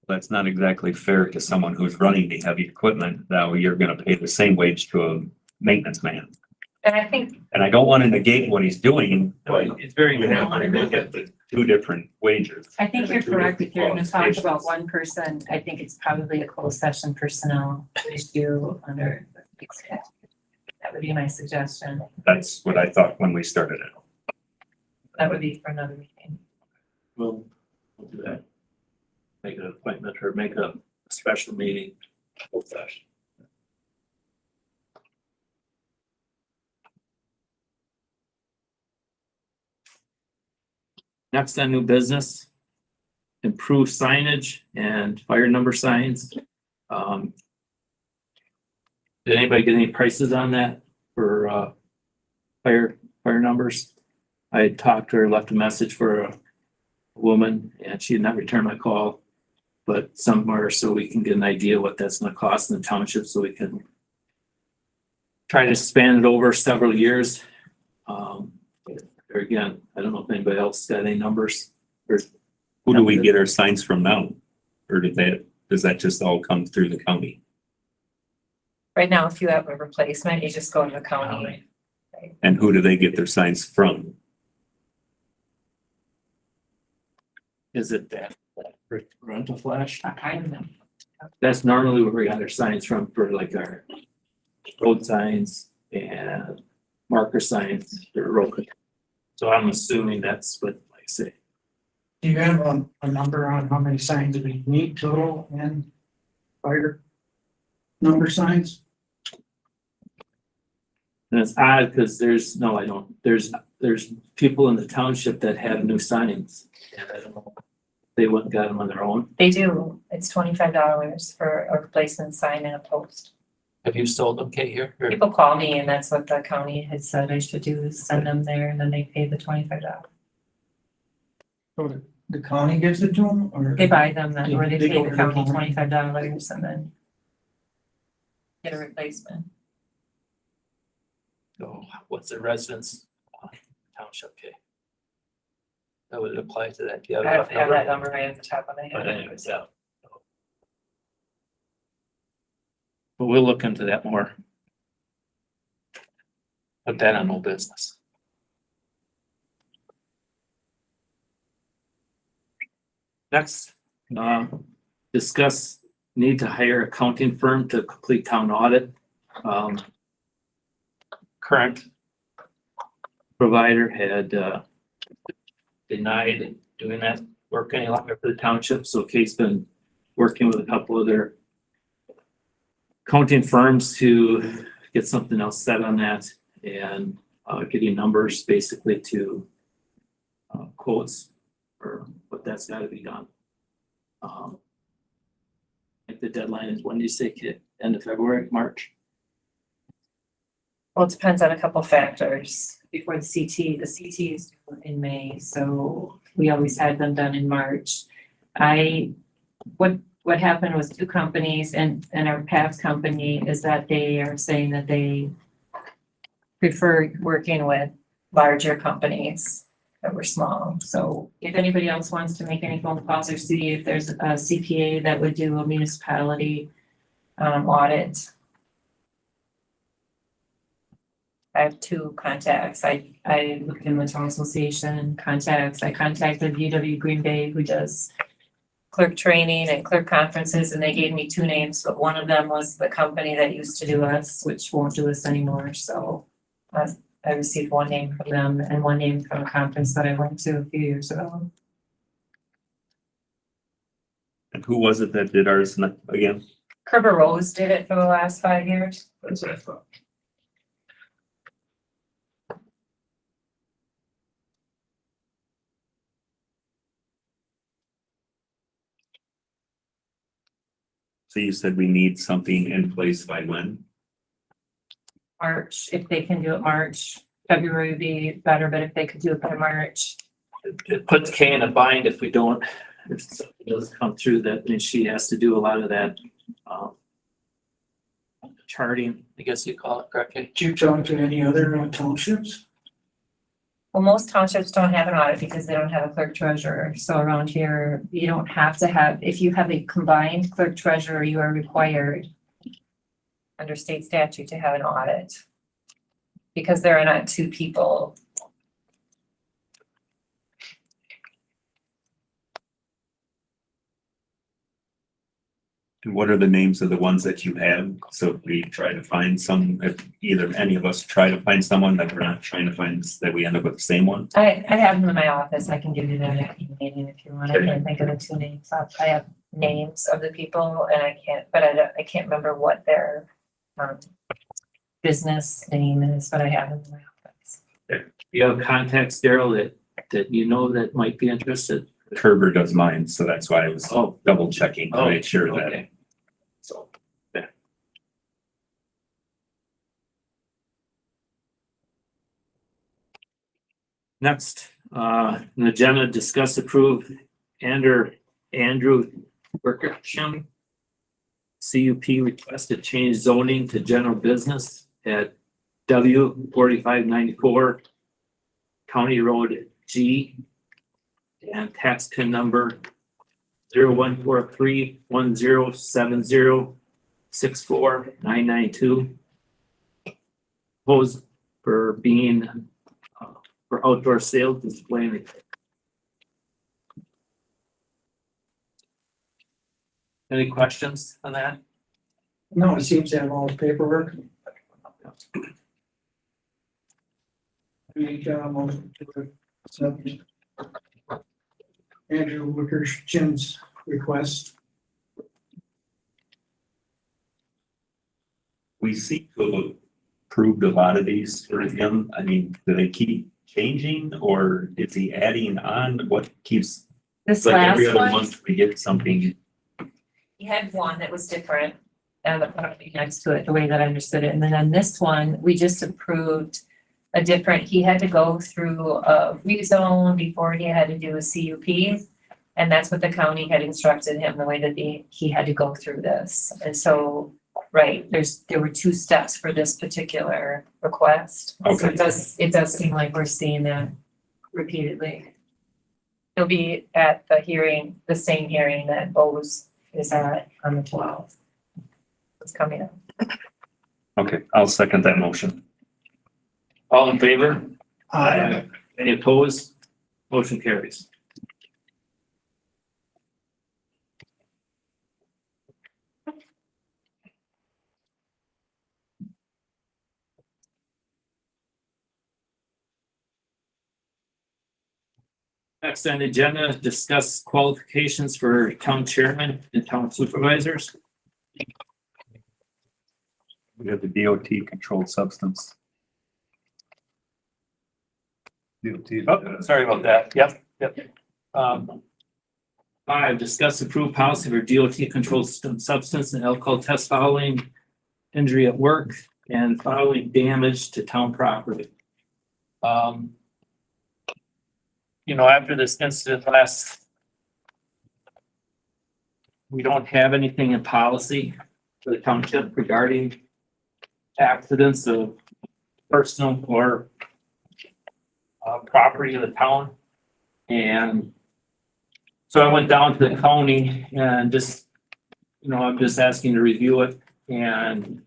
That's not exactly fair to someone who's running the heavy equipment. Now you're gonna pay the same wage to a maintenance man. And I think, And I don't want to negate what he's doing, but It's very you have to look at the two different wages. I think you're Two correct. If you're gonna talk qualifications. about one person, I think it's probably a closed session personnel issue under. That would be my suggestion. That's what I thought when we started it. That would be for another meeting. We'll do that. Make an appointment or make a special meeting. Closed session. Next on new business. Improve signage and fire number signs. Did anybody get any prices on that for fire numbers? I had talked to her, left a message for a woman and she did not return my call. But somewhere so we can get an idea what that's gonna cost in the township, so we can try to span it over several years. Or again, I don't know if anybody else got any numbers or. Who do we get our signs from now? Or does that just all come through the county? Right now, if you have a replacement, you just go to the county. And who do they get their signs from? Is it that rental flash? I don't know. That's normally where we got our signs from for like our road signs and marker signs, they're broken. So I'm assuming that's what, like I say, Do you have a number on how many signs we need total and fire number signs? and it's odd because I don't, there's people in the township that have new signs. And I don't know, if they went and got them on their own. They do, it's $25 for a replacement sign and a post. Have you sold them, Kate, here? Or- People call me and that's what the county had said I should do, is send them there and then they pay the $25. So the county gives it to them or? They buy them, then, or they They pay go the to the county county. $25 and then get a replacement. So what's the residence township pay? That would apply to that. Do you I don't have that number right at the top of my But head. anyways, yeah. But we'll look into that more. Put that on old business. Next, discuss need to hire accounting firm to complete town audit. Current provider had, denied doing that work any longer for the township, so Kate's been working with a couple of their accounting firms to get something else set on that and getting numbers basically to quotes for what that's gotta be done. Like the deadline is, when do you say, Kate? End of February, March? Well, it depends on a couple factors. Before the CT is due in May, so we always had them done in March. What happened was two companies and our past company is that they are saying that they prefer working with larger companies that were small. So if anybody else wants to make any phone calls or see if there's a CPA that would do a municipality audit. I have two contacts. I looked in the town association contacts. I contacted UW Green Bay, who does clerk training and clerk conferences, and they gave me two names, but one of them was the company that used to do us, which won't do us anymore. So I received one name from them and one name from a conference that I went to a few years ago. And who was it that did ours again? Kerber Rose did it for the last 5 years. That's what I thought. So you said we need something in place by when? March, if they can do it March, February would be better, but if they could do it by March. It puts Kay in a bind if we don't, if something doesn't come through that, then she has to do a lot of that, charting, I guess you call it, correct? Kay? Do you talk to any other townships? Well, most townships don't have an audit because they don't have a clerk treasurer. So around here, you don't have to have, if you have a combined clerk treasurer, you are required under state statute to have an audit. Because there are not two people. And what are the names of the ones that you have? So if we try to find some, if either any of us try to find someone that we're not trying to find, that we end up with the same one? I have them in my office. I can give you that at the meeting if you want. I can't think of the two names. I have names of the people and I can't remember what their business name is, but I have them in my office. You have contacts, Daryl, that you know that might be interested? Kerber does mine, so that's why I was Oh. double checking to make sure that. Okay. So, yeah. Next, an agenda, discuss, approve, Andrew Berkersham CUP request to change zoning to general business at W 4594 County Road G and tax pin number 01431070649992. Proposed for being for outdoor sales display. Any questions on that? No, it seems to have all the paperwork. Make a motion to accept Andrew Wickersham's request. We seem to have approved a lot of these for him. I mean, do they keep changing or is he adding on? What keeps, This like every last other one, month we get something? he had one that was different. And the property next to it, the way that I understood it. And then on this one, we just approved a different, he had to go through a rezone before he had to do a CUP. And that's what the county had instructed him, the way that he had to go through this. And so, right, there were 2 steps for this particular request. So Okay. it does seem like we're seeing that repeatedly. He'll be at the hearing, the same hearing that Bose is at on the 12th. It's coming up. Okay, I'll second that motion. All in favor? Aye. Any opposed? Motion carries. Next on the agenda, discuss qualifications for town chairman and town supervisors. We have the DOT controlled substance. Oh, sorry about that. Yep. Um, 5, discuss approved policy for DOT controlled substance and alcohol test following injury at work and following damage to town property. After this incident we don't have anything in policy for the township regarding accidents of personal or property of the town. And so I went down to the county and just, I'm just asking to review it and,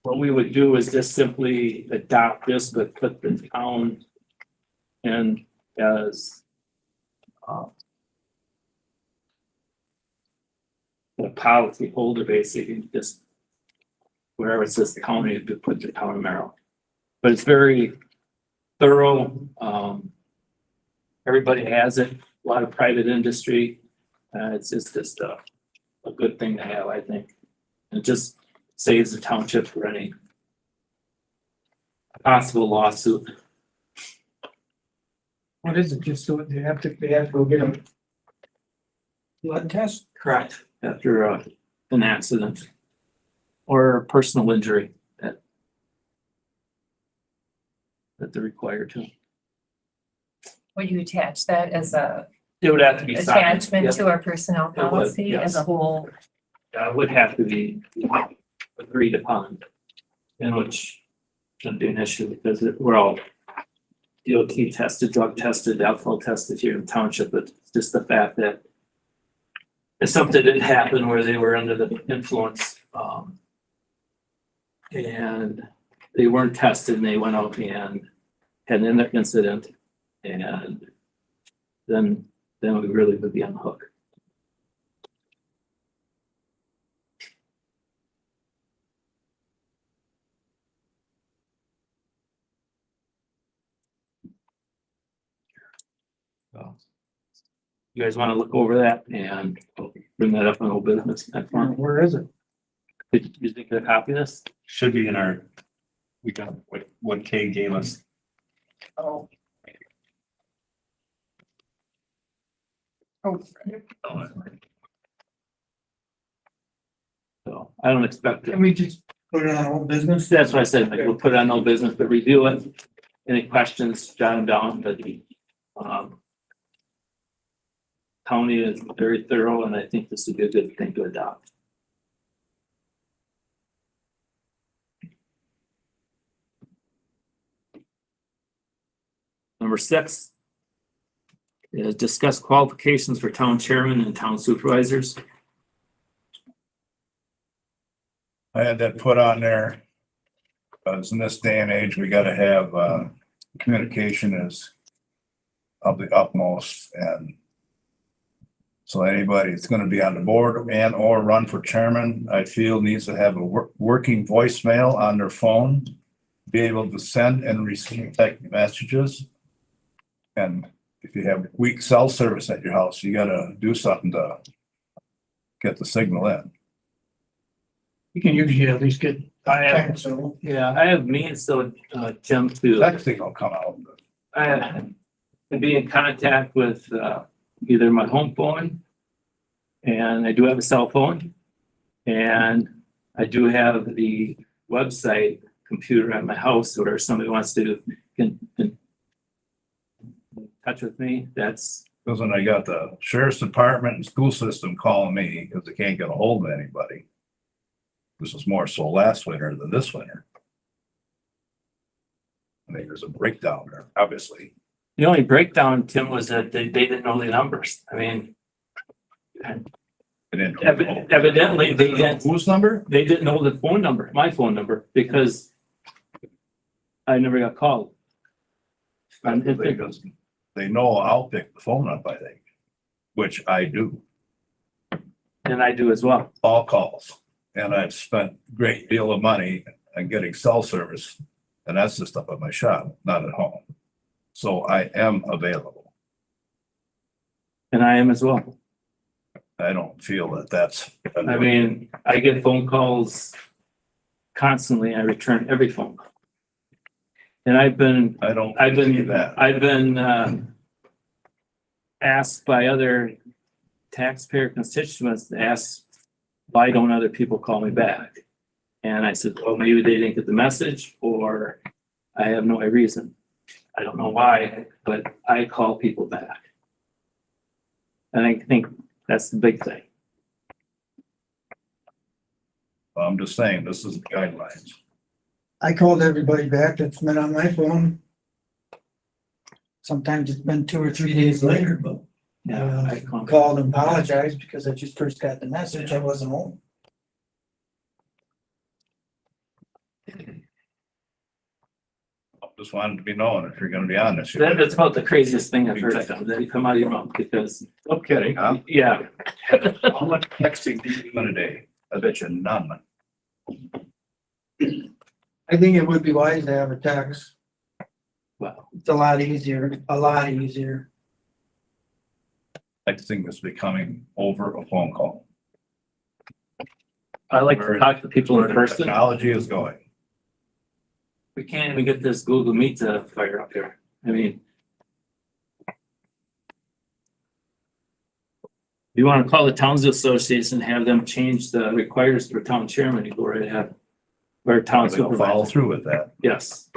what we would do is just simply adopt this, but put the town in as the policy holder, basically, just wherever it says the county, to put the town of Merrill. But it's very thorough. Everybody has it, a lot of private industry. It's just a good thing to have, I think. It just saves the township for any possible lawsuit. What is it? Just so they have to go get a blood test? Correct. After an accident or personal injury that they're required to. Would you attach that as a It would have to be signed. attachment Yep. to our personnel It would, policy as a yes. whole? It would have to be agreed upon, in which shouldn't be an issue because we're all DOT tested, drug tested, alcohol tested here in the township, but it's just the fact that if something did happen where they were under the influence, and they weren't tested and they went out and had an incident, and then we really would be on the hook. So, you guys want to look over that and bring that up in old business next month? Where is it? Did you think of a copy of this? Should be in our, we got what Kay gave us. Oh. Oh, So I don't expect it. can we just put it on old business? That's what I said, like, we'll put it on old business, but review it. Any questions, jot them down, but county is very thorough and I think this would be a good thing to adopt. Number 6 is discuss qualifications for town chairman and town supervisors. I had that put on there. Because in this day and age, we gotta have, communication is of the utmost and so anybody that's gonna be on the board and or run for chairman, I feel needs to have a working voicemail on their phone be able to send and receive text messages. And if you have weak cell service at your house, you gotta do something to get the signal in. You can usually at least get. I have, So, yeah, I have means though, Jim, to, Texting will come out. I can be in contact with, either my home phone, and I do have a cell phone, and I do have the website computer at my house, or if somebody wants to can touch with me, that's, Because when I got the sheriff's department and school system calling me because they can't get a hold of anybody. This was more so last winter than this winter. I think there's a breakdown there, obviously. the only breakdown, Tim, was that they didn't know the numbers. I mean, They didn't. evidently, they didn't, Whose number? they didn't know the phone number, my phone number, because I never got called. And if it- Because they know I'll pick the phone up, I think, which I do, And I do as well. all calls. And I've spent a great deal of money on getting cell service, and that's just up at my shop, not at home. So I am available. And I am as well. I don't feel that that's. I mean, I get phone calls constantly. I return every phone call. And I've been asked by other taxpayer constituents to ask, why don't other people call me back? And I said, well, maybe they didn't get the message, or I have no reason. I don't know why, but I call people back. And I think that's the big thing. I'm just saying, this is the guidelines. I called everybody back that's been on my phone. Sometimes it's been 2 or 3 days later, but Yeah, I call. called and apologized because I just first got the message. I wasn't home. Just wanted to be known if you're gonna be on this. That's about the craziest thing I've heard that come out of your mouth, because, No kidding, huh? yeah, How much texting do you do in a day? I bet you none. I think it would be wise to have a text. well, It's a lot easier, a lot easier. Texting is becoming over a phone call. I like to talk to people in person. Technology is going. We can't even get this Google Meet to fire up here. I mean. You want to call the Towns Association and have them change the requires for town chairman, you go right ahead. Or town They'll follow supervisor, through with that. yes.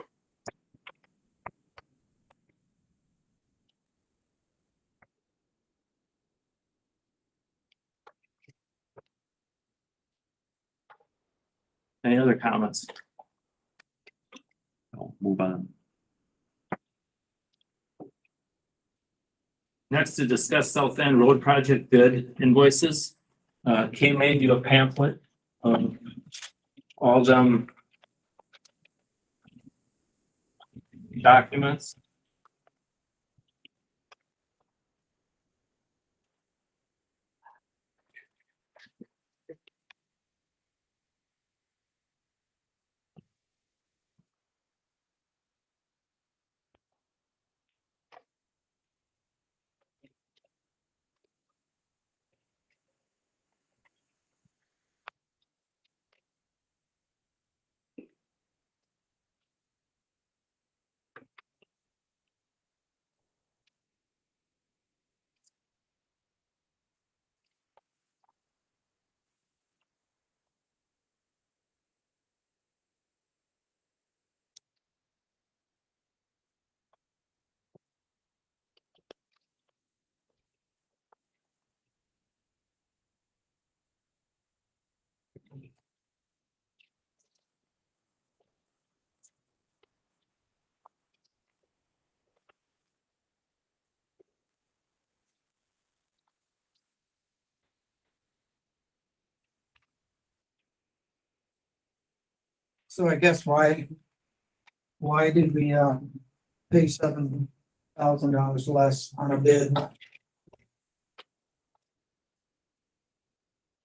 Any other comments? I'll move on. Next, to discuss South End Road Project bid invoices. Kay made you a pamphlet. All them documents. So I guess why did we, pay $7,000 less on a bid?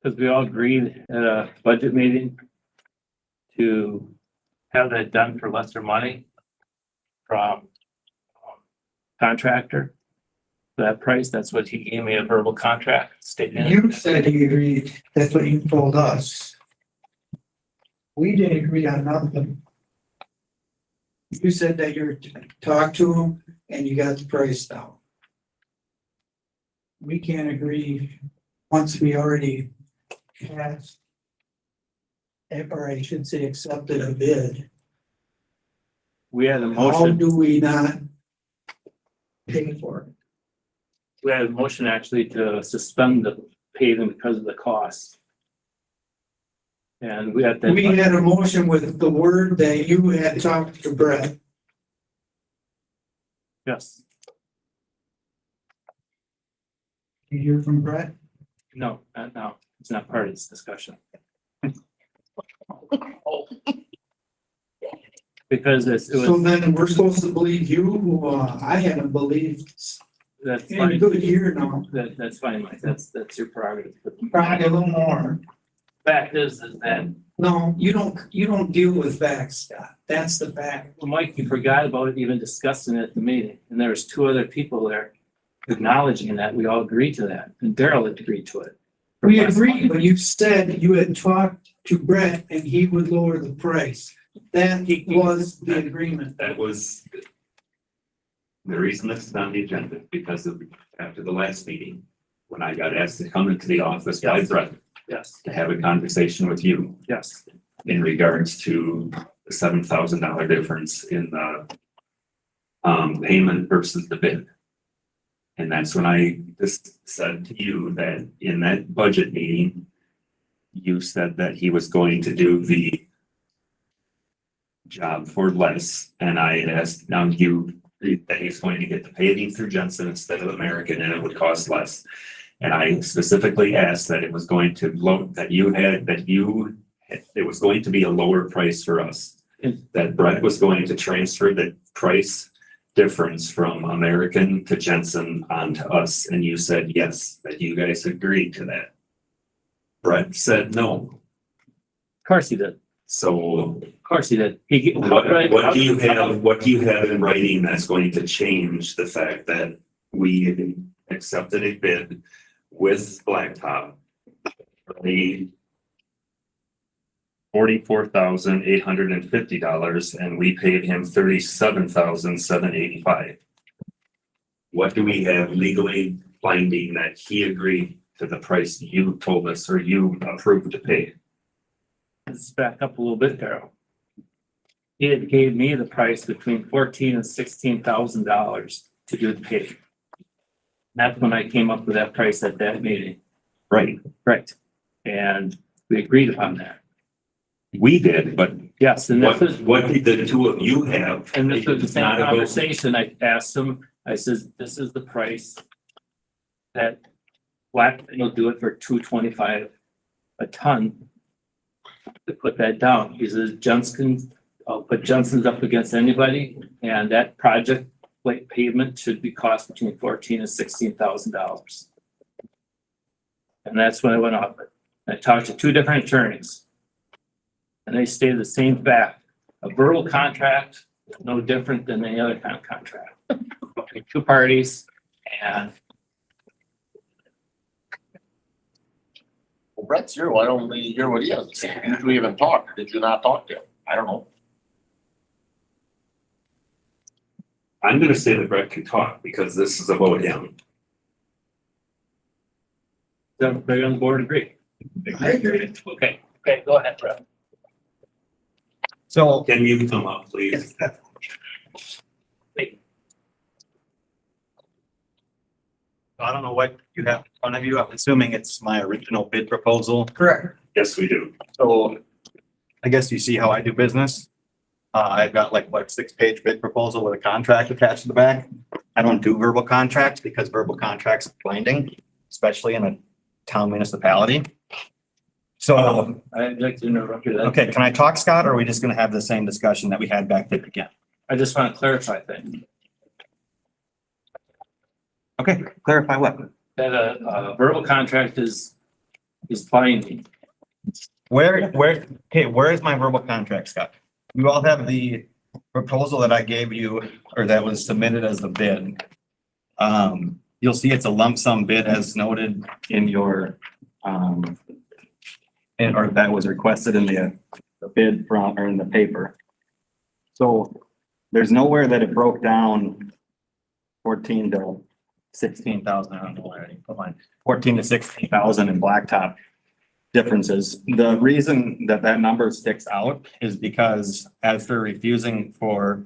Because we all agreed at a budget meeting to have that done for lesser money from contractor. That price, that's what he gave me a verbal contract stating. You said you agreed, that's what you told us. We didn't agree on nothing. You said that you're talked to him and you got the price down. We can't agree once we already passed. Or I should say accepted a bid. We had a How motion, do we not pay for it? we had a motion actually to suspend the paving because of the cost. And we had that. We had a motion with the word that you had talked to Brett. Yes, You hear from Brett? no, it's not part of this discussion. Because it So was, then we're supposed to believe you, who I haven't believed that's in a fine, good year now. that's fine, Mike, that's your prerogative. Probably a little more. Fact is that, No, you don't deal with facts, Scott. That's the fact. well, Mike, you forgot about it even discussing it at the meeting, and there was two other people there acknowledging that, we all agreed to that, and Daryl had agreed to it. We agree, but you said you had talked to Brett and he would lower the price. That was the agreement. That was the reason this is on the agenda, because of, after the last meeting, when I got asked to come into the office by Brett Yes, to have a conversation with you yes, in regards to the $7,000 difference in the payment versus the bid. And that's when I just said to you that in that budget meeting, you said that he was going to do the job for less, and I had asked now you that he's going to get the paving through Jensen instead of American, and it would cost less. And I specifically asked that it was going to it was going to be a lower price for us. That Brett was going to transfer the price difference from American to Jensen onto us, and you said yes, that you guys agreed to that. Brett said no, of course he did, so of course he did. what do you have in writing that's going to change the fact that we accepted a bid with Blacktop for the $44,850 and we paid him $37,785? What do we have legally binding that he agreed to the price you told us or you approved to pay? Let's back up a little bit, Daryl. He had gave me the price between $14,000 and $16,000 to do the paving. That's when I came up with that price at that meeting. Right, Right. And we agreed upon that. we did, but Yes, and this is, what did the two of you have? and this was the same Not a vote. conversation. I asked him, I says, this is the price that Black will do it for $225 a ton to put that down. He says, Jensen, I'll put Jensen's up against anybody, and that project like pavement should be cost between $14,000 and $16,000. And that's when I went off it. I talked to two different attorneys. And they stated the same fact. A verbal contract is no different than any other kind of contract between two parties, and Well, Brett's here, why don't we hear what he has to say? Did we even talk, or did you not talk to him? I don't know. I'm gonna say that Brett can talk because this is about him. does everybody on the board agree? I agree. Okay, go ahead, Brett. So Can you come up, please? I don't know what you have in front of you. I'm assuming it's my original bid proposal. Correct. Yes, we do. So I guess you see how I do business. I've got like what 6-page bid proposal with a contract attached to the back. I don't do verbal contracts because verbal contracts are binding, especially in a town municipality. So, I'd like to interrupt you. okay, can I talk, Scott, or are we just gonna have the same discussion that we had back there again? I just want to clarify things. Okay, clarify what? That a verbal contract is binding. Where is my verbal contract, Scott? You all have the proposal that I gave you, or that was submitted as the bid. You'll see it's a lump sum bid as noted in your, or that was requested in the bid from, or in the paper. So there's nowhere that it broke down 14 to 16,000, I don't know where I put mine, 14 to 16,000 in blacktop differences. The reason that that number sticks out is because after refusing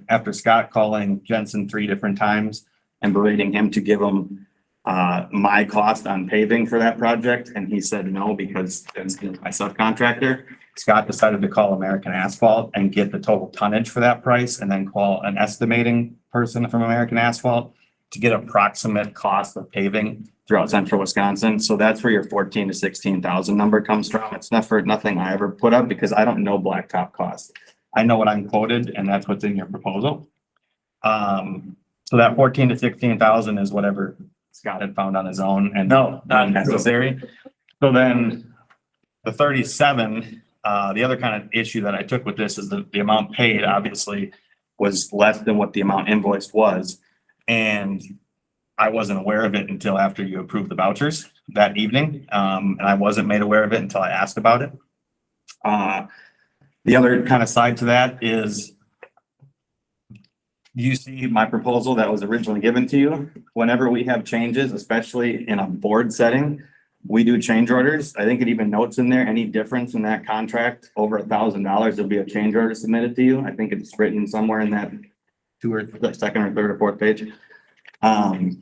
after Scott calling Jensen 3 different times and berating him to give him my cost on paving for that project, and he said no because it's my subcontractor, Scott decided to call American Asphalt and get the total tonnage for that price, and then call an estimating person from American Asphalt to get approximate cost of paving throughout central Wisconsin. So that's where your 14 to 16,000 number comes from. It's nothing I ever put up because I don't know blacktop costs. I know what I'm quoted, and that's what's in your proposal. So that 14 to 16,000 is whatever Scott had found on his own and No, not necessary. So then the 37, the other kind of issue that I took with this is the amount paid obviously was less than what the amount invoiced was. And I wasn't aware of it until after you approved the vouchers that evening. And I wasn't made aware of it until I asked about it. The other kind of side to that is you see my proposal that was originally given to you. Whenever we have changes, especially in a board setting, we do change orders. I think it even notes in there, any difference in that contract over $1,000, there'll be a change order submitted to you. I think it's written somewhere in that second or third or fourth page. I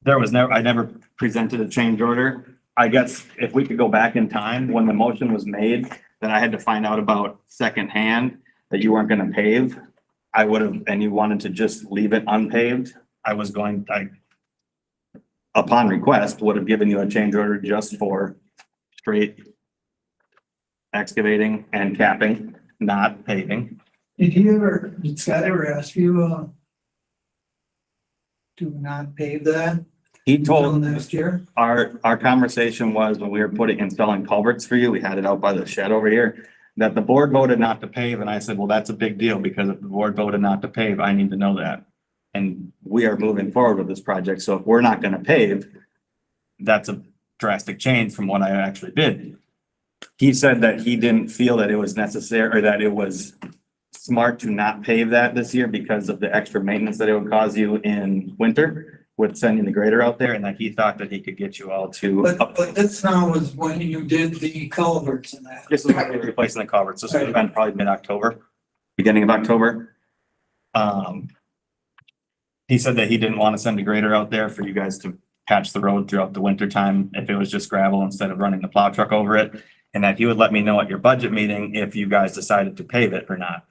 never presented a change order. I guess if we could go back in time, when the motion was made, then I had to find out about secondhand that you weren't gonna pave. I would have, and you wanted to just leave it unpaved. Upon request, would have given you a change order just for straight excavating and capping, not paving. Did Scott ever ask you, to not pave that He until told, next year? our conversation was when we were installing culverts for you, we had it out by the shed over here, that the board voted not to pave, and I said, well, that's a big deal, because if the board voted not to pave, I need to know that. And we are moving forward with this project, so if we're not gonna pave, that's a drastic change from what I actually did. He said that he didn't feel that it was necessary, or that it was smart to not pave that this year because of the extra maintenance that it would cause you in winter with sending the grader out there, and that he thought that he could get you all to. But this now was when you did the culverts and that. This is when we were replacing the culverts. This would have been probably mid-October, beginning of October. He said that he didn't want to send a grader out there for you guys to patch the road throughout the winter time if it was just gravel instead of running the plow truck over it. And that he would let me know at your budget meeting if you guys decided to pave it or not.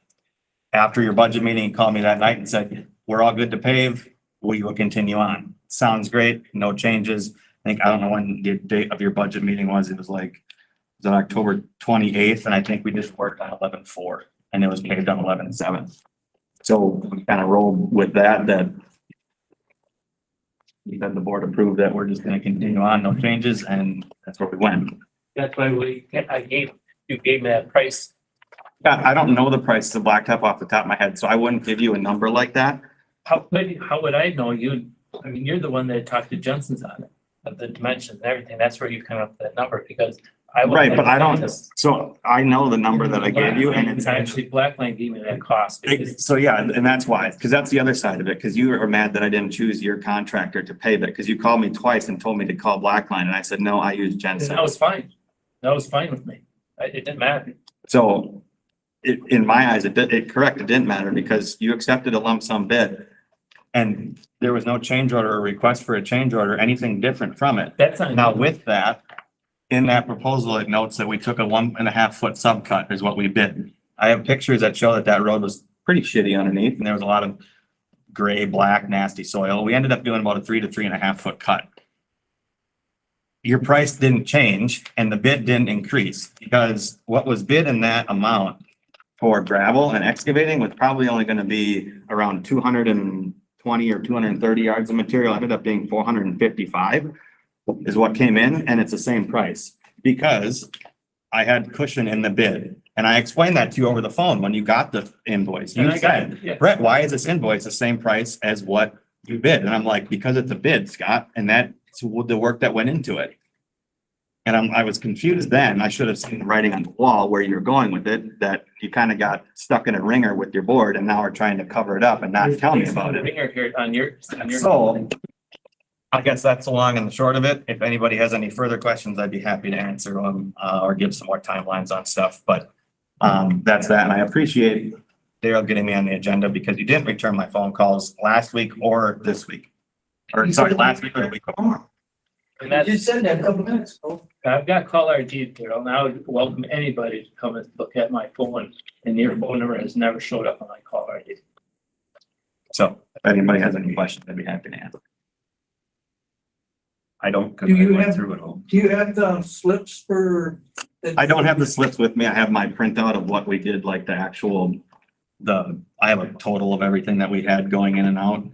After your budget meeting, he called me that night and said, we're all good to pave. We will continue on. Sounds great. No changes. I don't know when the date of your budget meeting was. It was October 28th. And I think we just worked on 11/4 and it was paved on 11/7. So we kind of rolled with that the board approved that we're just going to continue on, no changes. And that's where we went. That's why you gave me that price. I don't know the price of blacktop off the top of my head, so I wouldn't give you a number like that. How would I know you? I mean, you're the one that talked to Jensen's on it, of the dimensions and everything. That's where you come up with that number, because I. Right, but I don't, so I know the number that I gave you, and it's Actually, Blackline gave me that cost. because- so yeah, and that's why, because that's the other side of it, because you were mad that I didn't choose your contractor to pave it, because you called me twice and told me to call Blackline, and I said, no, I use Jensen. That was fine. That was fine with me. It didn't matter. So in my eyes, it didn't matter, because you accepted a lump sum bid. And there was no change order or request for a change order, anything different from it. That's not. Now with that, in that proposal, it notes that we took a 1.5 foot subcut is what we bid. I have pictures that show that road was pretty shitty underneath, and there was a lot of gray, black, nasty soil. We ended up doing about a 3 to 3.5 foot cut. Your price didn't change and the bid didn't increase, because what was bid in that amount for gravel and excavating was probably only going to be around 220 or 230 yards of material. Ended up being 455 is what came in, and it's the same price because I had cushion in the bid. And I explained that to you over the phone when you got the invoice. And You I got said, it, yeah. Brett, why is this invoice the same price as what you bid? And I'm like, because it's a bid, Scott, and that's the work that went into it. And I was confused then. I should have seen the writing on the wall where you're going with it, that you kind of got stuck in a ringer with your board and now are trying to cover it up and not tell me about it. Ringer here on your. So I guess that's the long and the short of it. If anybody has any further questions, I'd be happy to answer them, or give some more timelines on stuff, but that's that. And I appreciate Daryl getting me on the agenda because you didn't return my phone calls last week or this week. Or sorry, last week or the week before. And You that's, said that a couple minutes ago. I've got caller ID, Daryl. Now I would welcome anybody to come and look at my phone, and your phone number has never showed up on my caller ID. So if anybody has any questions, I'd be happy to answer. I don't, because Do I you went have- through it all. Do you have the slips for? I don't have the slips with me. I have my printout of what we did, like the actual, I have a total of everything that we had going in and out.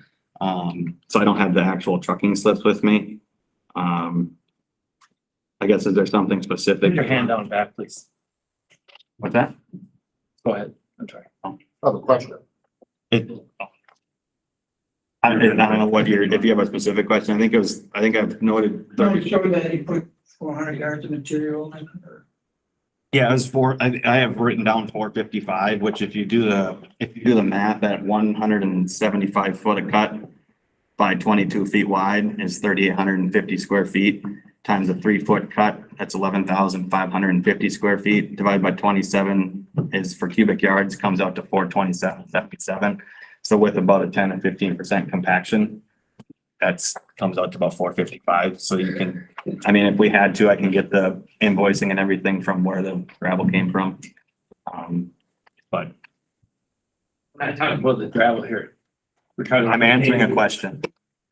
So I don't have the actual trucking slips with me. I guess, is there something specific? Put your hand down back, please. What's that? Go ahead. I'm sorry. I have a question. I don't know what if you have a specific question. I think I've noted. Don't show that you put 400 yards of material in or. Yeah, it was I have written down 455, which if you do the math at 175 foot of cut by 22 feet wide is 3,850 square feet times a 3 foot cut, that's 11,550 square feet divided by 27 is for cubic yards, comes out to 427.77. So with about a 10 and 15% compaction, comes out to about 455. So you can, I mean, if we had to, I can get the invoicing and everything from where the gravel came from. But I'm not talking about the gravel here. We're talking. I'm answering a question.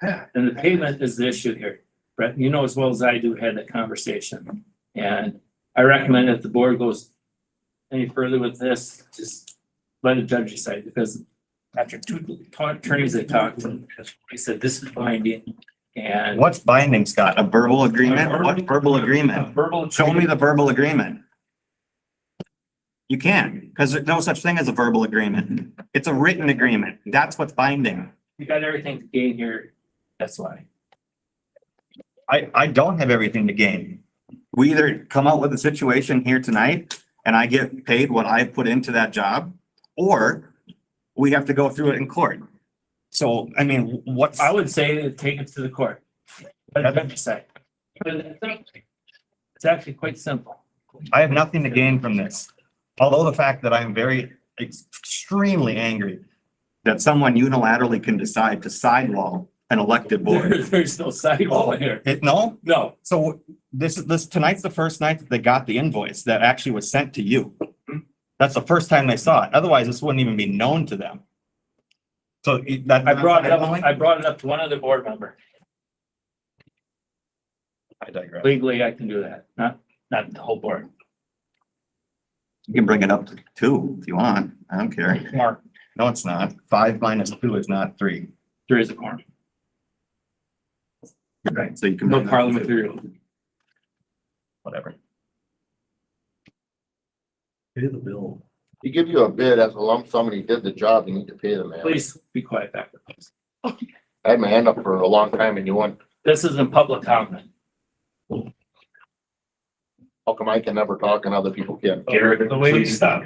And the pavement is the issue here. Brett, you know as well as I do, had that conversation. And I recommend if the board goes any further with this, just let the judge decide, because after two attorneys that talked, they said this is binding and. What's binding, Scott? A verbal agreement? What verbal A agreement? verbal. Show me the verbal agreement. You can't, because there's no such thing as a verbal agreement. It's a written agreement. That's what's binding. You got everything to gain here. That's why. I don't have everything to gain. We either come out with a situation here tonight and I get paid what I put into that job, or we have to go through it in court. So, I mean, I would say take it to the court. Let the judge decide. It's actually quite simple. I have nothing to gain from this. Although the fact that I'm very extremely angry that someone unilaterally can decide to sidewall an elected board. There's no sidewall here. No, No, so tonight's the first night that they got the invoice that actually was sent to you. That's the first time they saw it. Otherwise, this wouldn't even be known to them. So that. I brought it up to one other board member. I digress. Legally, I can do that, not the whole board. You can bring it up to 2 if you want. I don't care. Mark, No, it's not. 5 minus 2 is not 3. there is a quorum. Right, so you can. No bring it up to parliamentary. 2. Whatever. Pay the bill. He give you a bid as a lump sum and he did the job, you need to pay the man. Please be quiet back there, please. I had my hand up for a long time and you want, This isn't public comment. how come I can never talk and other people can? Garrett, the way you stop.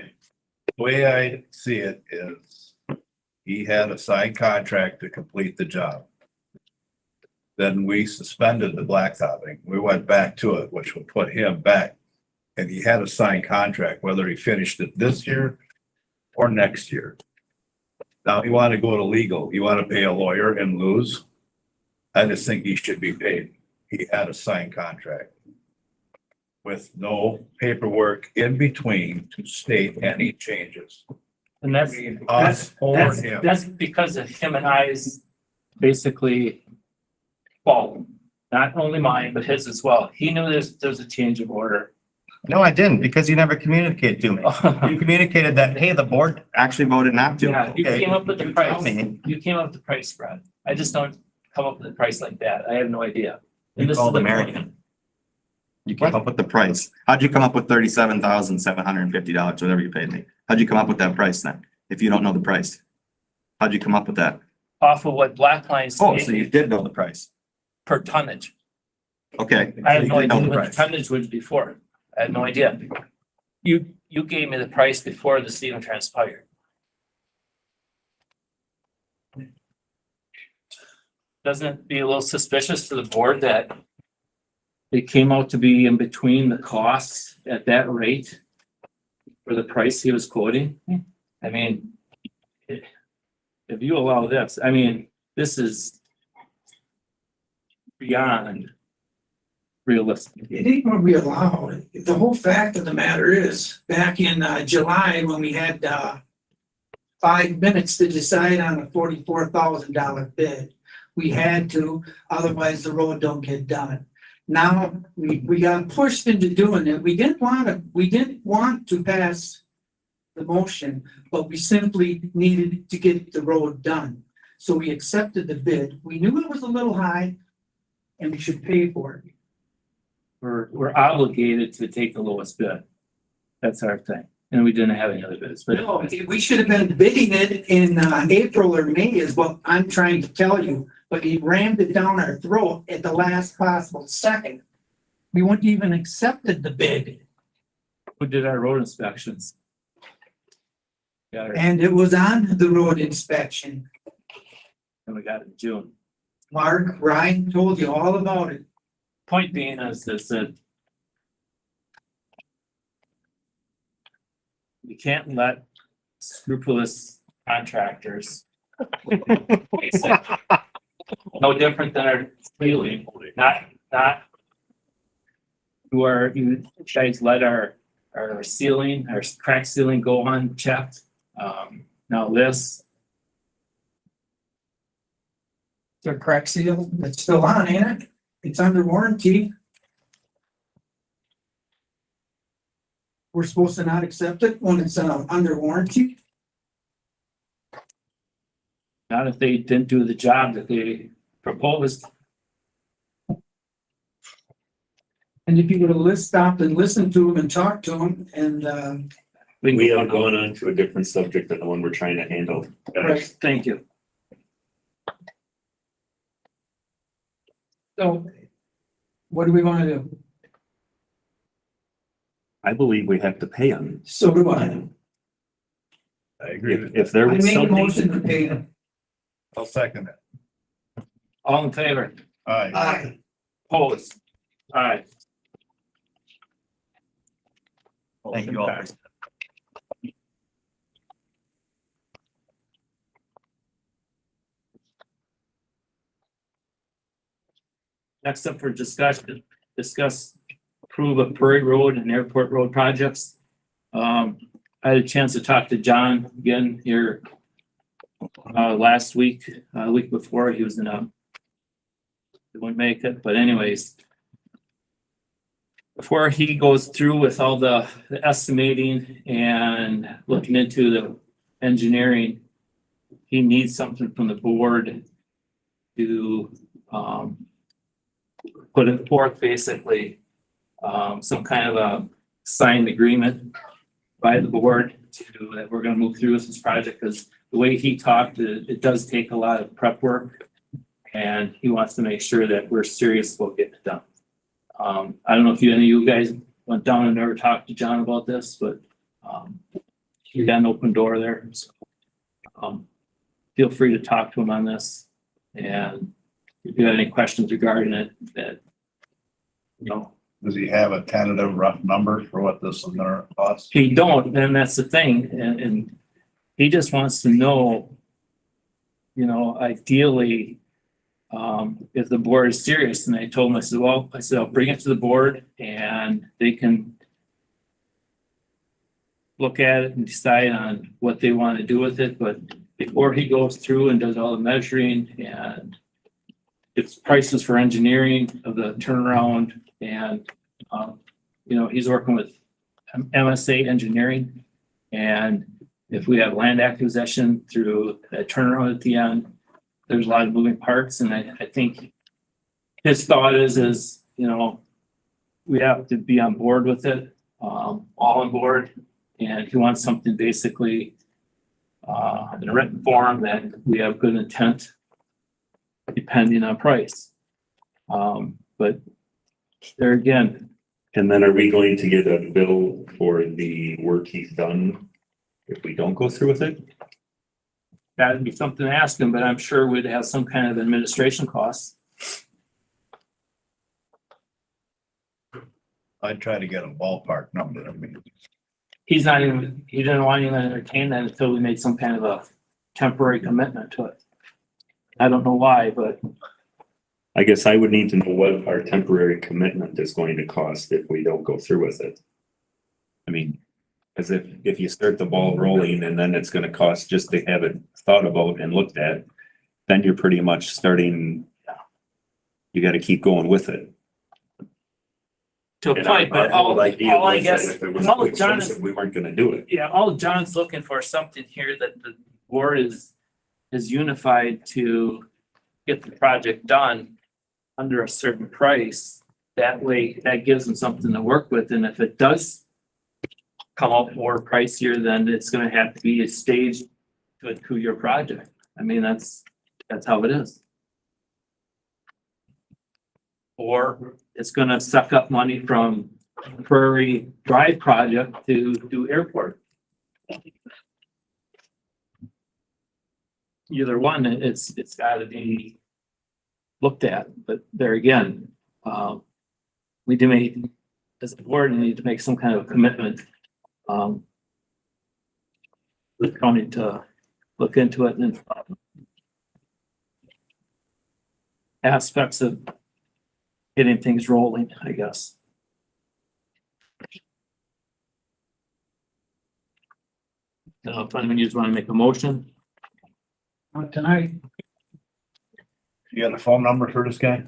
The way I see it is he had a signed contract to complete the job. Then we suspended the blacktopping. We went back to it, which would put him back. And he had a signed contract, whether he finished it this year or next year. Now, you want to go to legal, you want to pay a lawyer and lose? I just think he should be paid. He had a signed contract with no paperwork in between to state any changes. And that's, Us or that's, him. that's because of him and I's basically fault. Not only mine, but his as well. He knew there's a change of order. No, I didn't, because you never communicated to me. You communicated that, hey, the board actually voted not to. Yeah, you Okay. came up with the You tell price. me. You came up with the price, Brad. I just don't come up with a price like that. I have no idea. And You this is called the American. point. You came up with the price. How'd you come up with $37,750, whatever you paid me? How'd you come up with that price then? If you don't know the price? How'd you come up with that? Off of what Black Lines Oh, so you did know the price. per tonnage. Okay. I had no You did know idea the what the price. tonnage was before. I had no idea. You gave me the price before this even transpired. Doesn't it be a little suspicious to the board that it came out to be in between the costs at that rate for the price he was quoting? I mean, if you allow this, I mean, this is beyond realistic. It ain't gonna be allowed. The whole fact of the matter is, back in July, when we had 5 minutes to decide on a $44,000 bid, we had to, otherwise the road don't get done. Now, we got pushed into doing it. We didn't want to pass the motion, but we simply needed to get the road done. So we accepted the bid. We knew it was a little high and we should pay for it. We're obligated to take the lowest bid. That's our thing. And we didn't have any other bids, but No, we should have been bidding it in April or May is what I'm trying to tell you, but he rammed it down our throat at the last possible second. We wouldn't even accepted the bid, who did our road inspections? Got it, and it was on the road inspection. and we got it in June. Mark, Ryan told you all about it. Point being is that you can't let scrupulous contractors no different than our ceiling, not you guys let our ceiling, our crack ceiling go unchecked. Now this, The crack seal, it's still on, ain't it? It's under warranty. We're supposed to not accept it when it's under warranty. not if they didn't do the job that they proposed. And if you would have stopped and listened to him and talked to him and, We have gone on to a different subject than the one we're trying to handle. right, Thank you. so what do we want to do? I believe we have to pay them. So do I. I agree with If there I was make a motion to something, pay them. I'll second it. All in favor? Aye. Aye. Opposed? All right. Thank you all. Next up for discussion, discuss approve of Prairie Road and Airport Road projects. I had a chance to talk to John again here last week, week before he was he wouldn't make it, but anyways. Before he goes through with all the estimating and looking into the engineering, he needs something from the board to put it forth, basically, some kind of a signed agreement by the board to, that we're gonna move through with this project, because the way he talked, it does take a lot of prep work. And he wants to make sure that we're serious about getting it done. I don't know if any of you guys went down and ever talked to John about this, but you got an open door there. So, feel free to talk to him on this. And if you have any questions regarding it, that, you know, Does he have a tentative rough number for what this is gonna cost? he don't, then that's the thing. And he just wants to know, you know, ideally, if the board is serious. And I told him, I said, I'll bring it to the board and they can look at it and decide on what they want to do with it. But before he goes through and does all the measuring and it's prices for engineering of the turnaround and, you know, he's working with MSA Engineering. And if we have land acquisition through a turnaround at the end, there's a lot of moving parts. And I think his thought is, you know, we have to be on board with it, all on board. And he wants something basically, in a written form that we have good intent depending on price. But there again, And then are we going to get a bill for the work he's done if we don't go through with it? that'd be something to ask him, but I'm sure we'd have some kind of administration costs. I'd try to get a ballpark number. I mean, He didn't want to even entertain that until we made some kind of a temporary commitment to it. I don't know why, but I guess I would need to know what our temporary commitment is going to cost if we don't go through with it. I mean, as if you start the ball rolling and then it's gonna cost just to have it thought about and looked at, then you're pretty much starting, you gotta keep going with it. to a And point, but our whole idea all I was that guess, if it was all too John is, expensive, we weren't gonna do it. yeah, all John's looking for is something here that the board is unified to get the project done under a certain price. That way, that gives them something to work with, and if it does come out more pricier, then it's gonna have to be a staged to a two-year project. I mean, that's how it is. Or it's gonna suck up money from Prairie Drive project to do airport. Either one, it's gotta be looked at, but there again, we do make, as a board, we need to make some kind of commitment. With the county to look into it and aspects of getting things rolling, I guess. If anyone just want to make a motion, Not tonight. you got a phone number for this guy?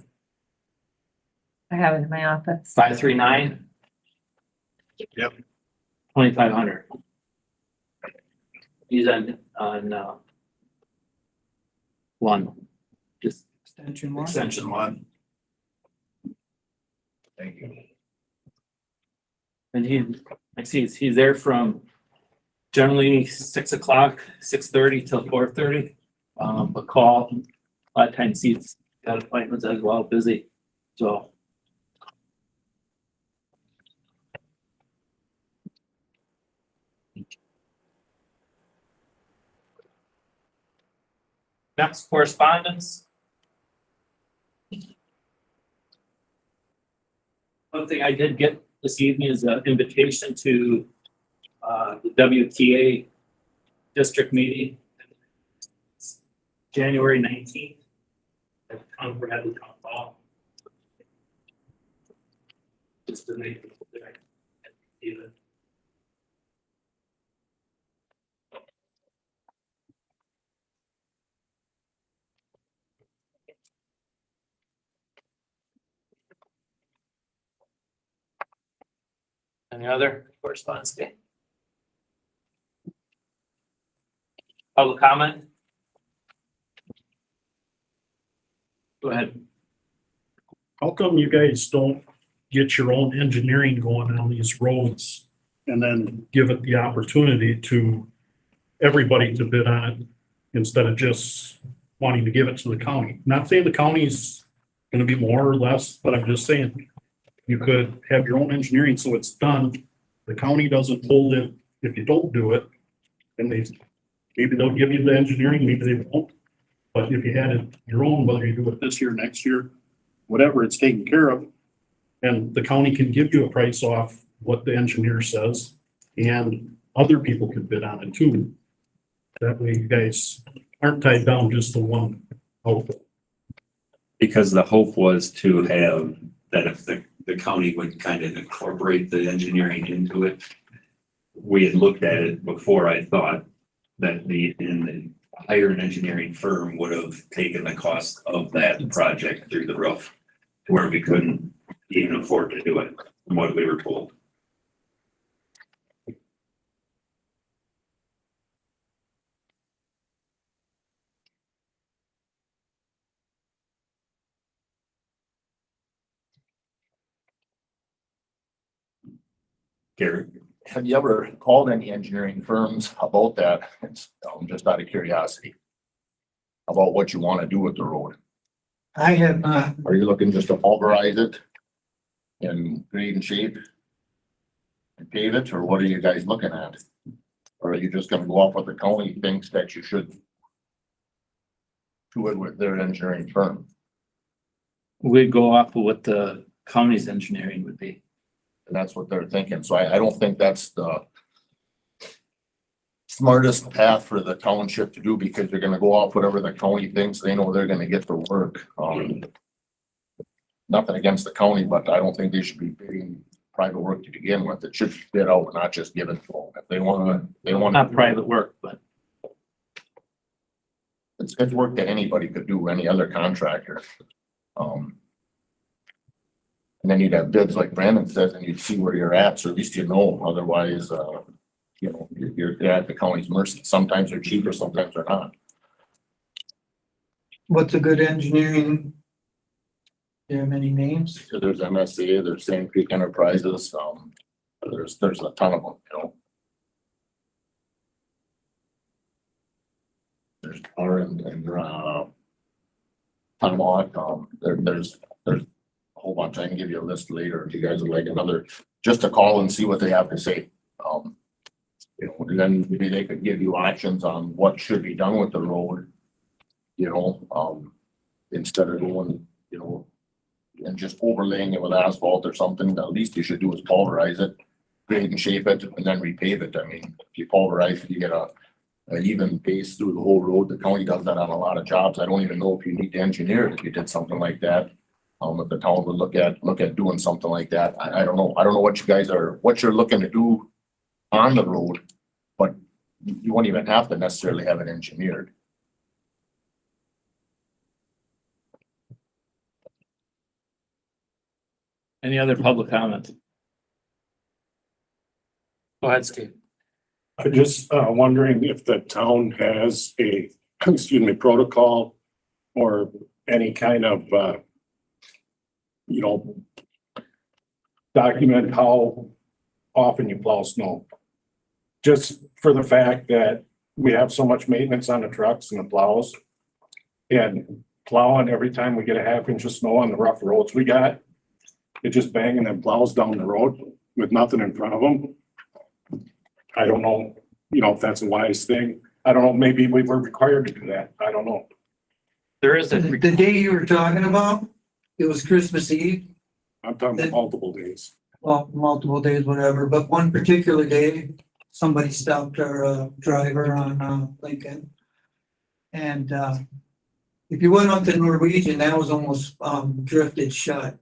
I have it in my office. 539. Yep. 2500. He's on one, just Extension one. extension one. Thank you. And I see he's there from generally 6 o'clock, 6:30 till 4:30. But call, a lot of times he's got appointments as well, busy, so. Next correspondence. One thing I did get this evening is an invitation to the WTA district meeting. January 19th. At Concord Town Hall. Just to make it there. Even. Any other correspondence? Dave? Public comment? Go ahead. How come you guys don't get your own engineering going on these roads and then give it the opportunity to everybody to bid on it instead of just wanting to give it to the county? Not saying the county's gonna be more or less, but I'm just saying you could have your own engineering so it's done. The county doesn't hold it if you don't do it. And maybe they'll give you the engineering, maybe they won't. But if you had it your own, whether you do it this year, next year, whatever, it's taken care of. And the county can give you a price off what the engineer says, and other people can bid on it too. That way you guys aren't tied down just to one outfit. Because the hope was to have that if the county would kind of incorporate the engineering into it. We had looked at it before, I thought that the hire an engineering firm would have taken the cost of that project through the roof. To where we couldn't even afford to do it, from what we were told. Gary, Have you ever called any engineering firms about that? It's, just out of curiosity. About what you want to do with the road? I have not, Are you looking just to pulverize it? In grade and shape? And pave it, or what are you guys looking at? Or are you just gonna go off what the county thinks that you should? Do it with their engineering firm? We go off of what the county's engineering would be. And that's what they're thinking, so I don't think that's the. Smartest path for the township to do, because they're gonna go off whatever the county thinks, they know they're gonna get the work, Nothing against the county, but I don't think they should be bidding private work to begin with, it should be bid out, not just given to them, if they wanna, Not private work, but It's work that anybody could do, any other contractor. And then you'd have bids like Brandon says, and you'd see where you're at, so at least you know, otherwise, you're at the county's mercy. Sometimes they're cheaper, sometimes they're not. what's a good engineering? Do you have any names? So there's MSA, there's Sand Creek Enterprises, there's a ton of them, There's R and Tomahawk, there's a whole bunch. I can give you a list later if you guys would like another, just to call and see what they have to say. And then maybe they could give you options on what should be done with the road. Instead of going, and just overlaying it with asphalt or something, the least you should do is pulverize it, grade and shape it, and then repave it. I mean, if you pulverize it, you get a even base through the whole road. The county does that on a lot of jobs. I don't even know if you need to engineer it if you did something like that. If the town would look at doing something like that. I don't know. I don't know what you're looking to do on the road, but you won't even have to necessarily have it engineered. any other public comment? Go ahead, Steve. I'm just wondering if the town has a, excuse me, protocol or any kind of, document how often you plow snow. Just for the fact that we have so much maintenance on the trucks and the plows. And plowing every time we get a half inch of snow on the rough roads we got, it just banging them plows down the road with nothing in front of them. I don't know, if that's a wise thing. I don't know, maybe we were required to do that. I don't know. There is a, The day you were talking about, it was Christmas Eve, I'm talking about multiple days. well, multiple days, whatever, but one particular day, somebody stopped our driver on Lincoln. And if you went up to Norwegian, that was almost drifted shut.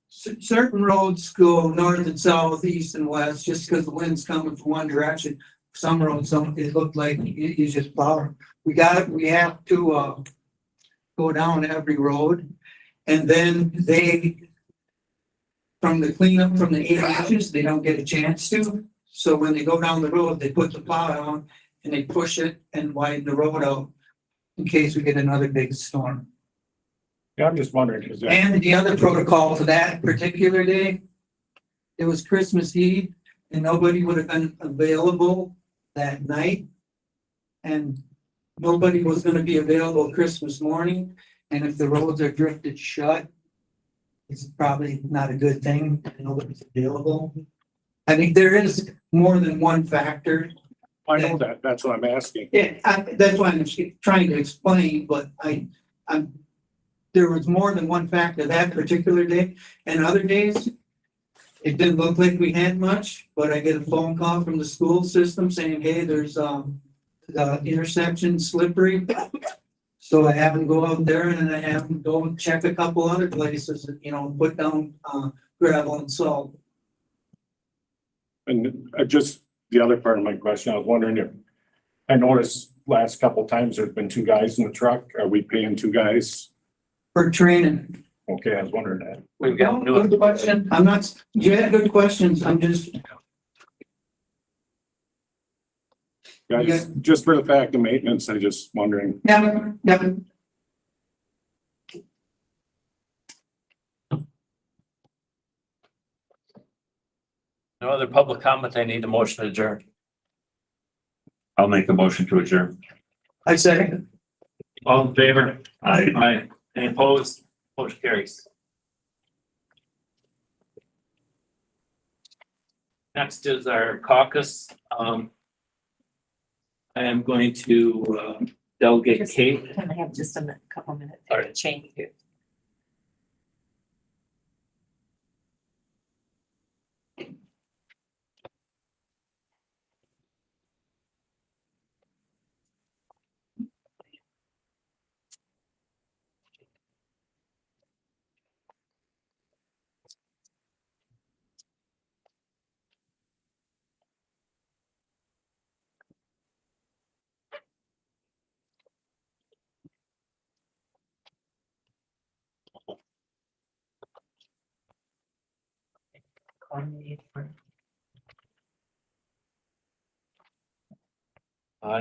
Certain roads go north and south, east and west, just because the wind's coming from one direction. Some roads, it looked like you just plow. We have to go down every road. And then from the cleanup from the 8 inches, they don't get a chance to. So when they go down the road, they put the plow on and they push it and widen the road out in case we get another big storm. Yeah, I'm just wondering, is that, And the other protocol for that particular day, it was Christmas Eve and nobody would have been available that night. And nobody was gonna be available Christmas morning. And if the roads are drifted shut, it's probably not a good thing. Nobody's available. I think there is more than one factor. I know that, that's what I'm asking. Yeah, that's why I'm trying to explain, but there was more than one factor that particular day, and other days, it didn't look like we had much, but I get a phone call from the school system saying, hey, there's the intersection slippery. So I have them go out there and I have them go and check a couple other places, put down gravel and salt. And just the other part of my question, I was wondering if, I noticed last couple times there's been 2 guys in the truck. Are we paying 2 guys? For training. Okay, I was wondering that. we've got new. Good question. I'm not, you had good questions. I'm just, Guys, just for the fact of maintenance, I just wondering. yeah. No other public comment. I need a motion to adjourn. I'll make a motion to adjourn. I second. All in favor? Aye. Aye. Any opposed? Motion carries. Next is our caucus. I am going to delegate Kate. Can I have just a couple minutes All to right. change here?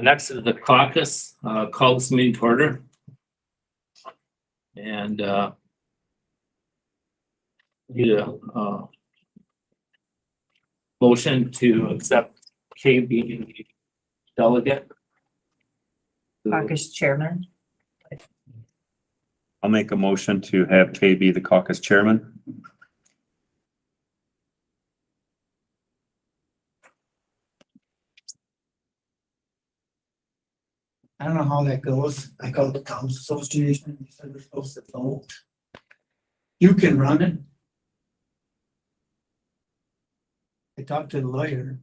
Next is the caucus, call this meeting to order. And need a motion to accept KB delegate. Caucus chairman. I'll make a motion to have KB the caucus chairman. I don't know how that goes. I called the Towns Association, they said we're supposed to vote. You can run it. I talked to the lawyer.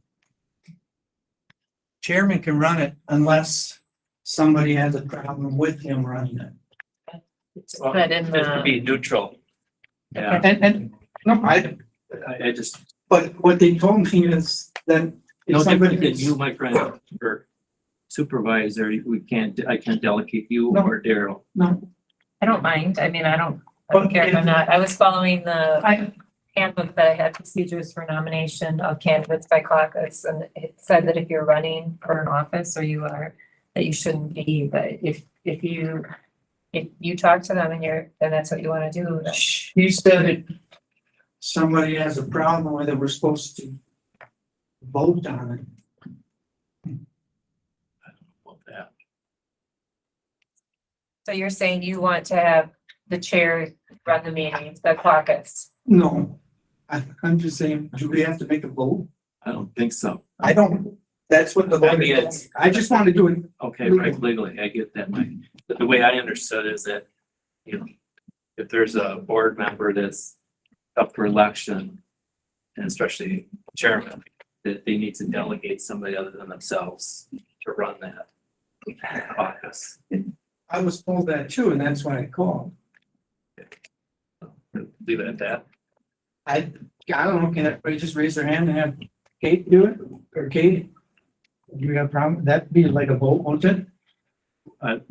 Chairman can run it unless somebody has a problem with him running it. But in Just to the, be neutral. Yeah, And, no, I just, but what they told me is that no if somebody different than is, you, my friend, or supervisor, I can't delegate you No. or Daryl. no, I don't mind. I mean, I don't care if I'm not. I was following the I, handbook that I had procedures for nomination of candidates by caucus, and it said that if you're running for an office or you are, that you shouldn't be, but if you talk to them and then that's what you wanna do, then he said if somebody has a problem with it, we're supposed to vote on it. About that. so you're saying you want to have the chair run the meetings, the caucus. No, I'm just saying, do we have to make a vote? I don't think so. I don't, that's what the I lawyer mean, told me. it's- I just want to do it. Okay, right, legally, I get that, Mike. But the way I understood is that, you know, if there's a board member that's up for election, and especially chairman, that they need to delegate somebody other than themselves to run that office. I was told that too, and that's why I called. Leave it at that. I don't know, can everybody just raise their hand and have Kate do it? Or Kate? Do you have a problem? That'd be like a vote, won't it?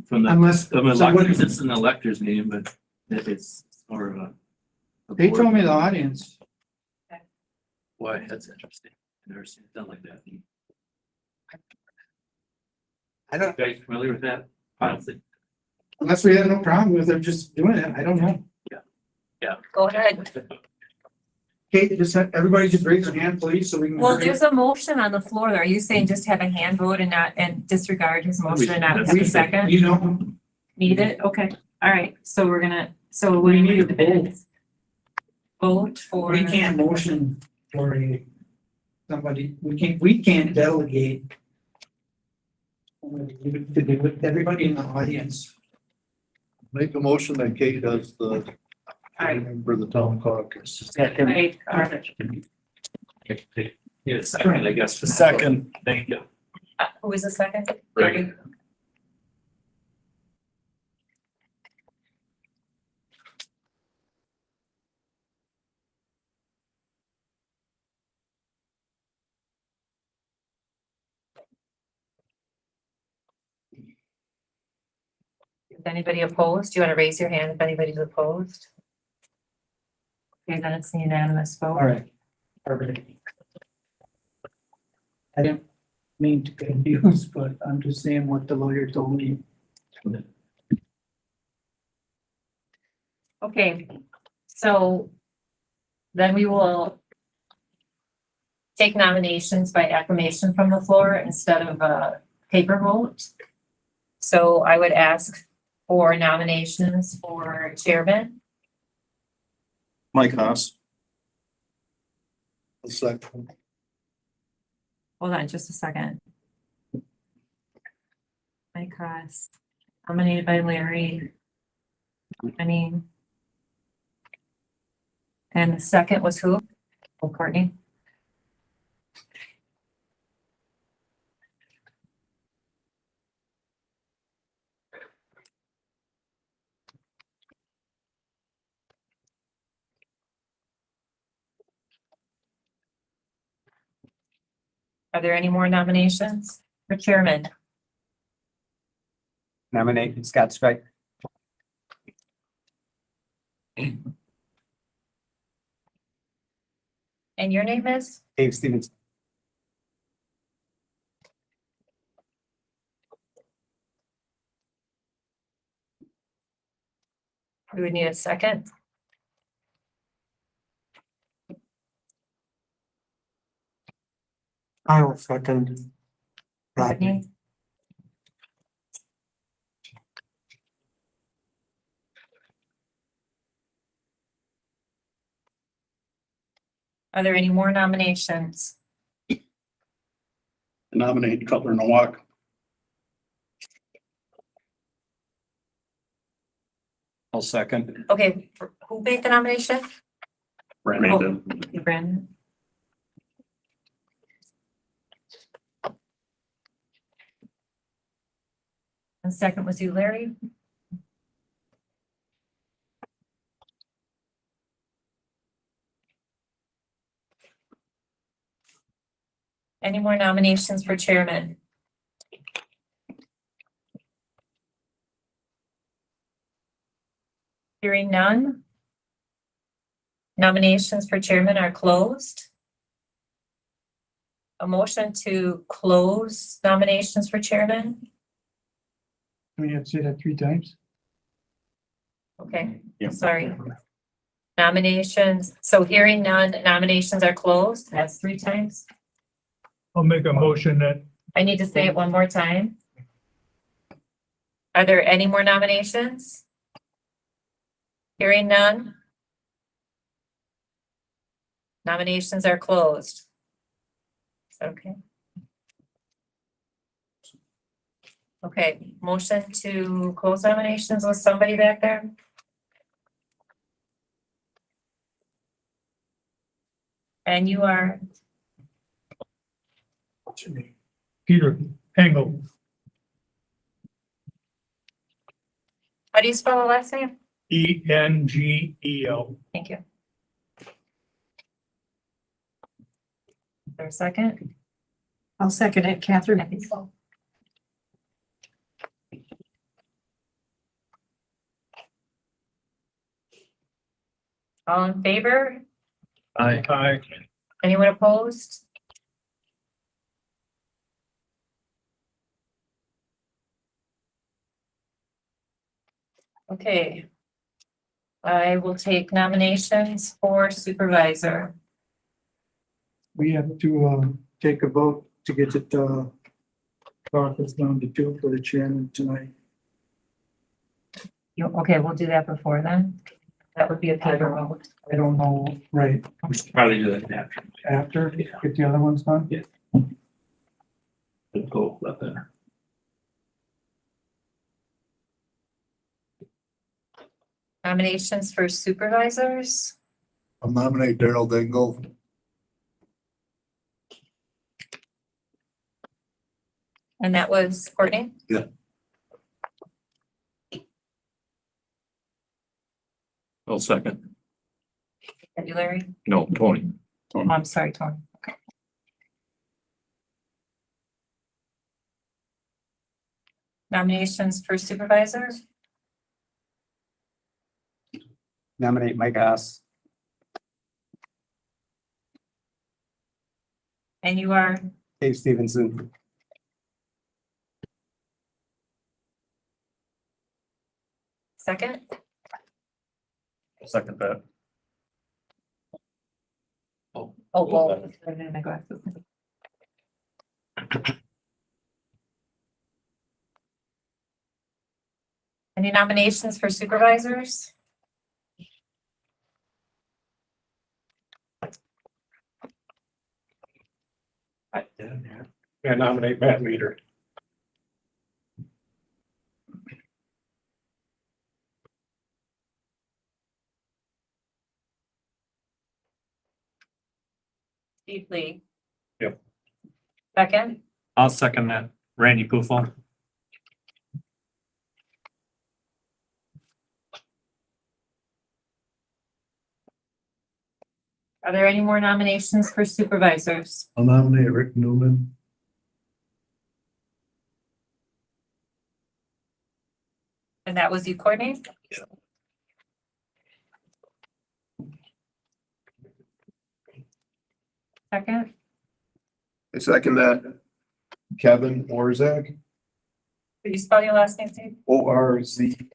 From the, Unless from somebody, electors, it's an electors meeting, but it's more of a. they told me the audience. Why, that's interesting. I've never seen it done like that. You I don't, guys familiar with that? Honestly, unless we have no problem with them just doing it, I don't know. Go ahead. Kate, just have, everybody just raise their hand, please, so we can. Well, there's a motion on the floor. Are you saying just have a hand vote and disregard his motion and not have a second? You don't, Need it? Okay, all right. So we're gonna, so we need the minutes. Vote for. we can't motion for somebody, we can't delegate. To do with everybody in the audience. Make a motion that Kate does the Alright. for the town caucus. Right, all right. yeah, second, I guess. Second. Thank you. Who was the second? Right. Is anybody opposed? Do you want to raise your hand if anybody's opposed? Okay, then it's a unanimous vote. All right. Perfect. I didn't mean to confuse, but I'm just saying what the lawyer told me. Okay, so then we will take nominations by acclamation from the floor instead of a paper vote. So I would ask for nominations for chairman. Mike Haas. A second. Hold on just a second. Mike Haas, nominated by Larry. And the second was who? Oh, Courtney. Are there any more nominations for chairman? Nominate Scott Strike. And your name is? Dave Stevens. We would need a second. I will second. Rodney. Are there any more nominations? Nominate Cutler Nowak. I'll second. Okay, who made the nomination? Brandon. You, Brandon. And second was you, Larry. Any more nominations for chairman? Hearing none. Nominations for chairman are closed. A motion to close nominations for chairman. We have to say that 3 times. Okay, Yep. sorry. Nominations, so hearing none, nominations are closed. That's 3 times. I'll make a motion that I need to say it one more time. Are there any more nominations? Hearing none. Nominations are closed. Okay. Okay, motion to close nominations. Was somebody back there? And you are, Peter Engel. how do you spell the last name? Engel. Thank you. Is there a second? I'll second it, Catherine. All in favor? Aye. Anyone opposed? Okay. I will take nominations for supervisor. We have to take a vote to get it caucus down to 2 for the chairman tonight. Okay, we'll do that before then. That would be a paper vote. I don't know, right, We should probably do that after. after, get the other ones done? Yeah. Go up there. Nominations for supervisors. I'll nominate Daryl Dingle. And that was Courtney? Yeah. I'll second. And you, Larry? No, Tony. Oh, I'm sorry, Tony. Okay. Nominations for supervisor. Nominate Mike Haas. And you are, Dave Stevenson. second? I'll second that. Oh, Oh, well. My glasses. Any nominations for supervisors? And nominate Matt Meter. Steve Lee. Yep. Second, I'll second that. Randy Poofall. are there any more nominations for supervisors? I'll nominate Rick Newman. And that was you, Courtney? Second, I second that. Kevin Orzag, could you spell your last name, Steve? Orzech.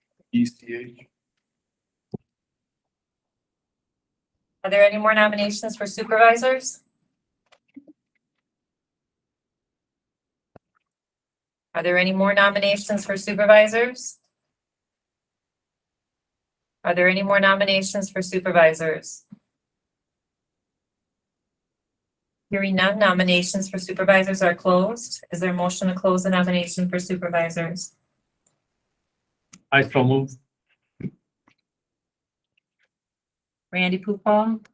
Are there any more nominations for supervisors? Are there any more nominations for supervisors? Are there any more nominations for supervisors? Hearing none, nominations for supervisors are closed. Is there a motion to close the nomination for supervisors? I so move. Randy Poofall?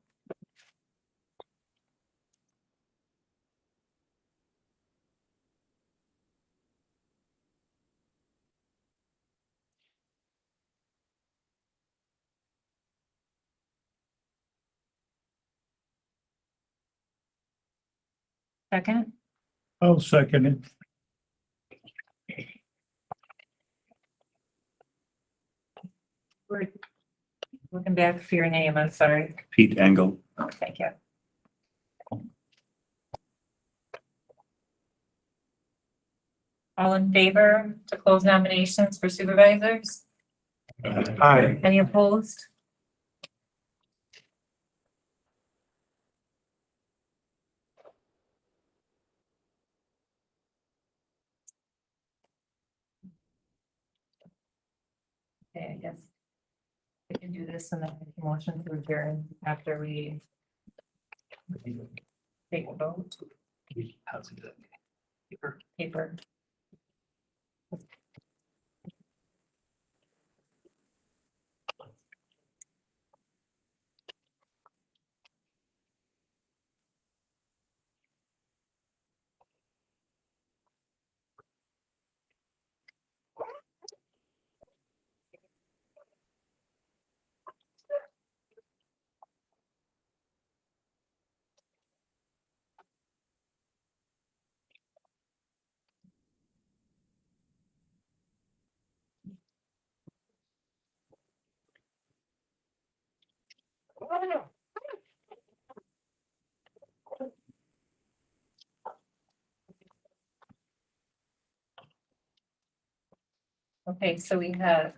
Second, I'll second it. we're looking back for your name, I'm sorry. Pete Engel. Oh, thank you. All in favor to close nominations for supervisors? Aye. Any opposed? Okay, I guess we can do this and then make a motion to adjourn after we take a vote. Paper. Okay, so we have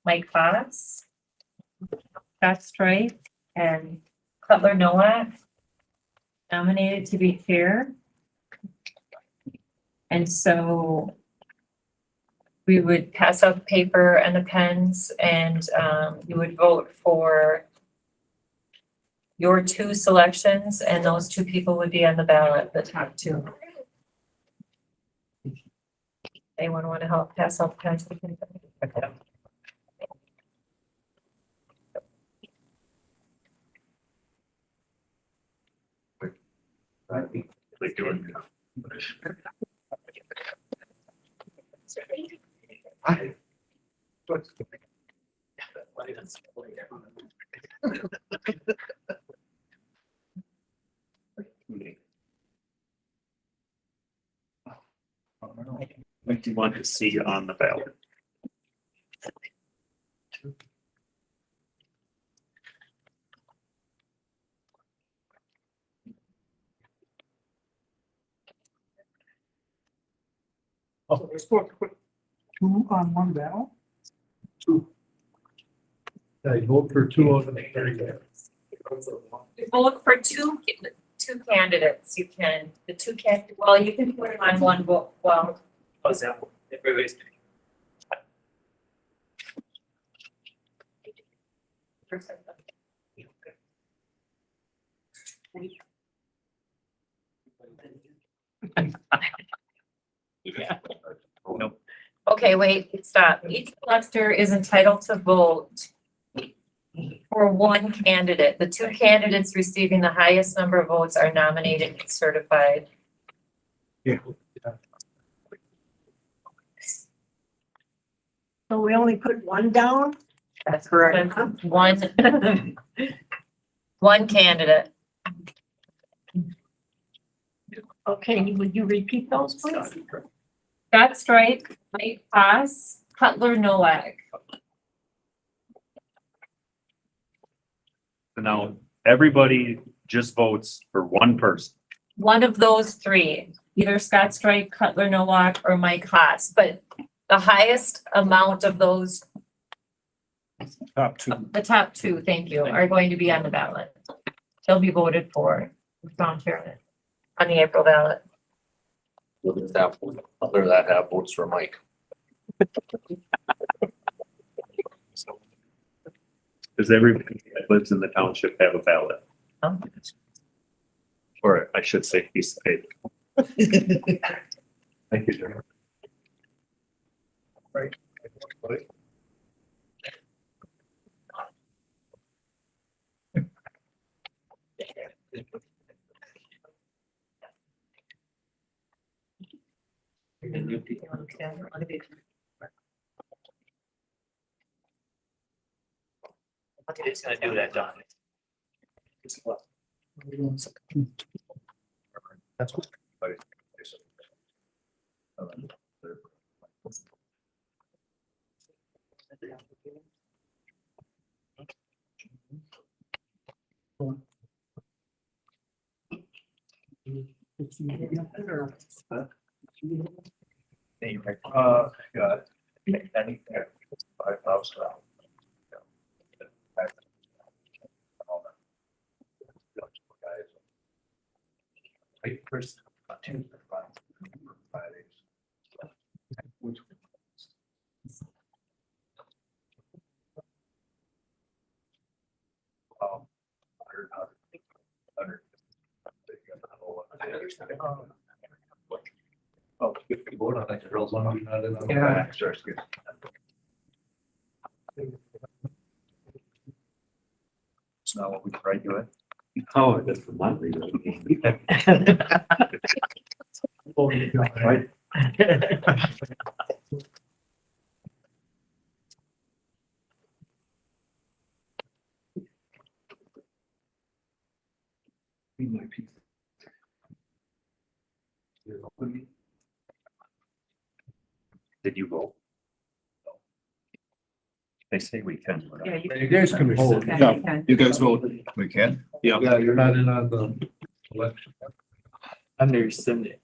Mike Foss, Scott Stripe, and Cutler Nowak nominated to be chair. And so we would pass out the paper and the pens and you would vote for your two selections and those two people would be on the ballot, the top two. Anyone want to help pass out the pens? Like doing. What do you want to see on the ballot? So let's put two on one ballot. I vote for two of them. Vote for two candidates, you can, well, you can put it on one vote, well, How's that? Everybody's. Nope. okay, wait, stop. Each elector is entitled to vote for one candidate. The two candidates receiving the highest number of votes are nominated and certified. So we only put one down? That's correct. One candidate. Okay, would you repeat those, please? Scott Strike, Mike Haas, Cutler Nowak. So now everybody just votes for one person. One of those three, either Scott Strike, Cutler Nowak, or Mike Haas, but the highest amount of those, Top two. the top two, thank you, are going to be on the ballot. They'll be voted for, Tom Chairman, on the April ballot. Other that have votes for Mike. Does everybody that lives in the township have a ballot? Oh. Or I should say piece of paper. Thank you, Jeremy. It's gonna do that, Don. That's what. Got it. Any, 5,000. First, two. Oh, if you vote on it, the girls want to be not in on the back, starts getting. It's not what we tried to do. Oh, that's the monthly. Right. Did you vote? They say we can. but I- You guys can vote. Yeah. You guys vote. We can? Yeah. Yeah, you're not in on the election. Under Sunday.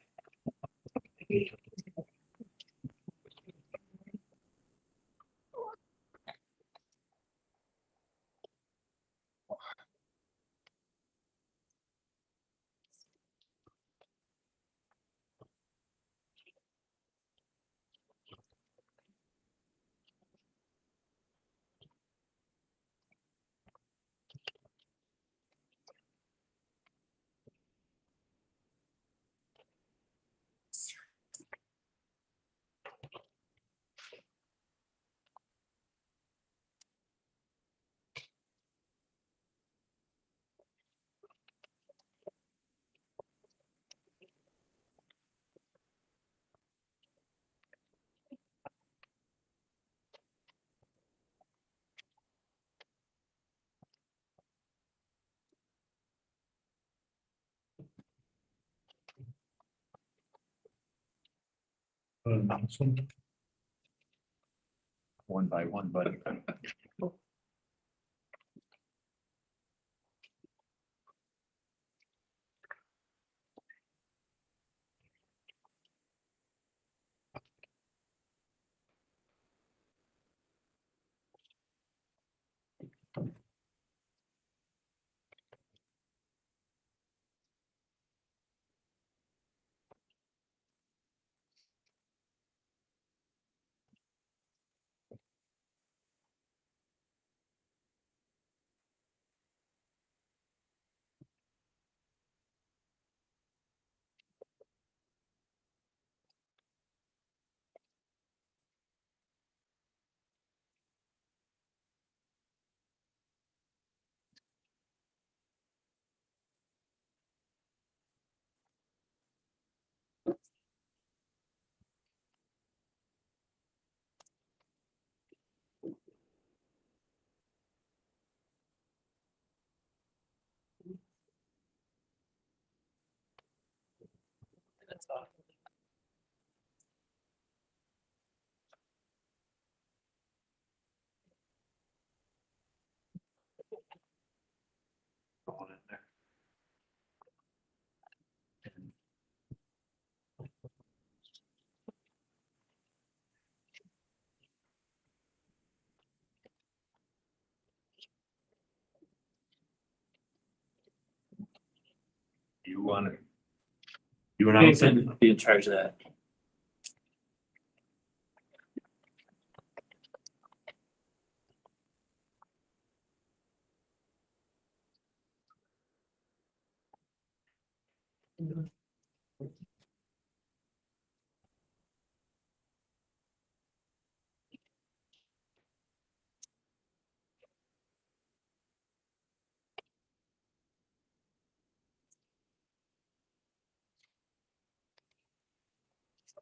One by one, but. You want to? You and Jason, be in charge of that.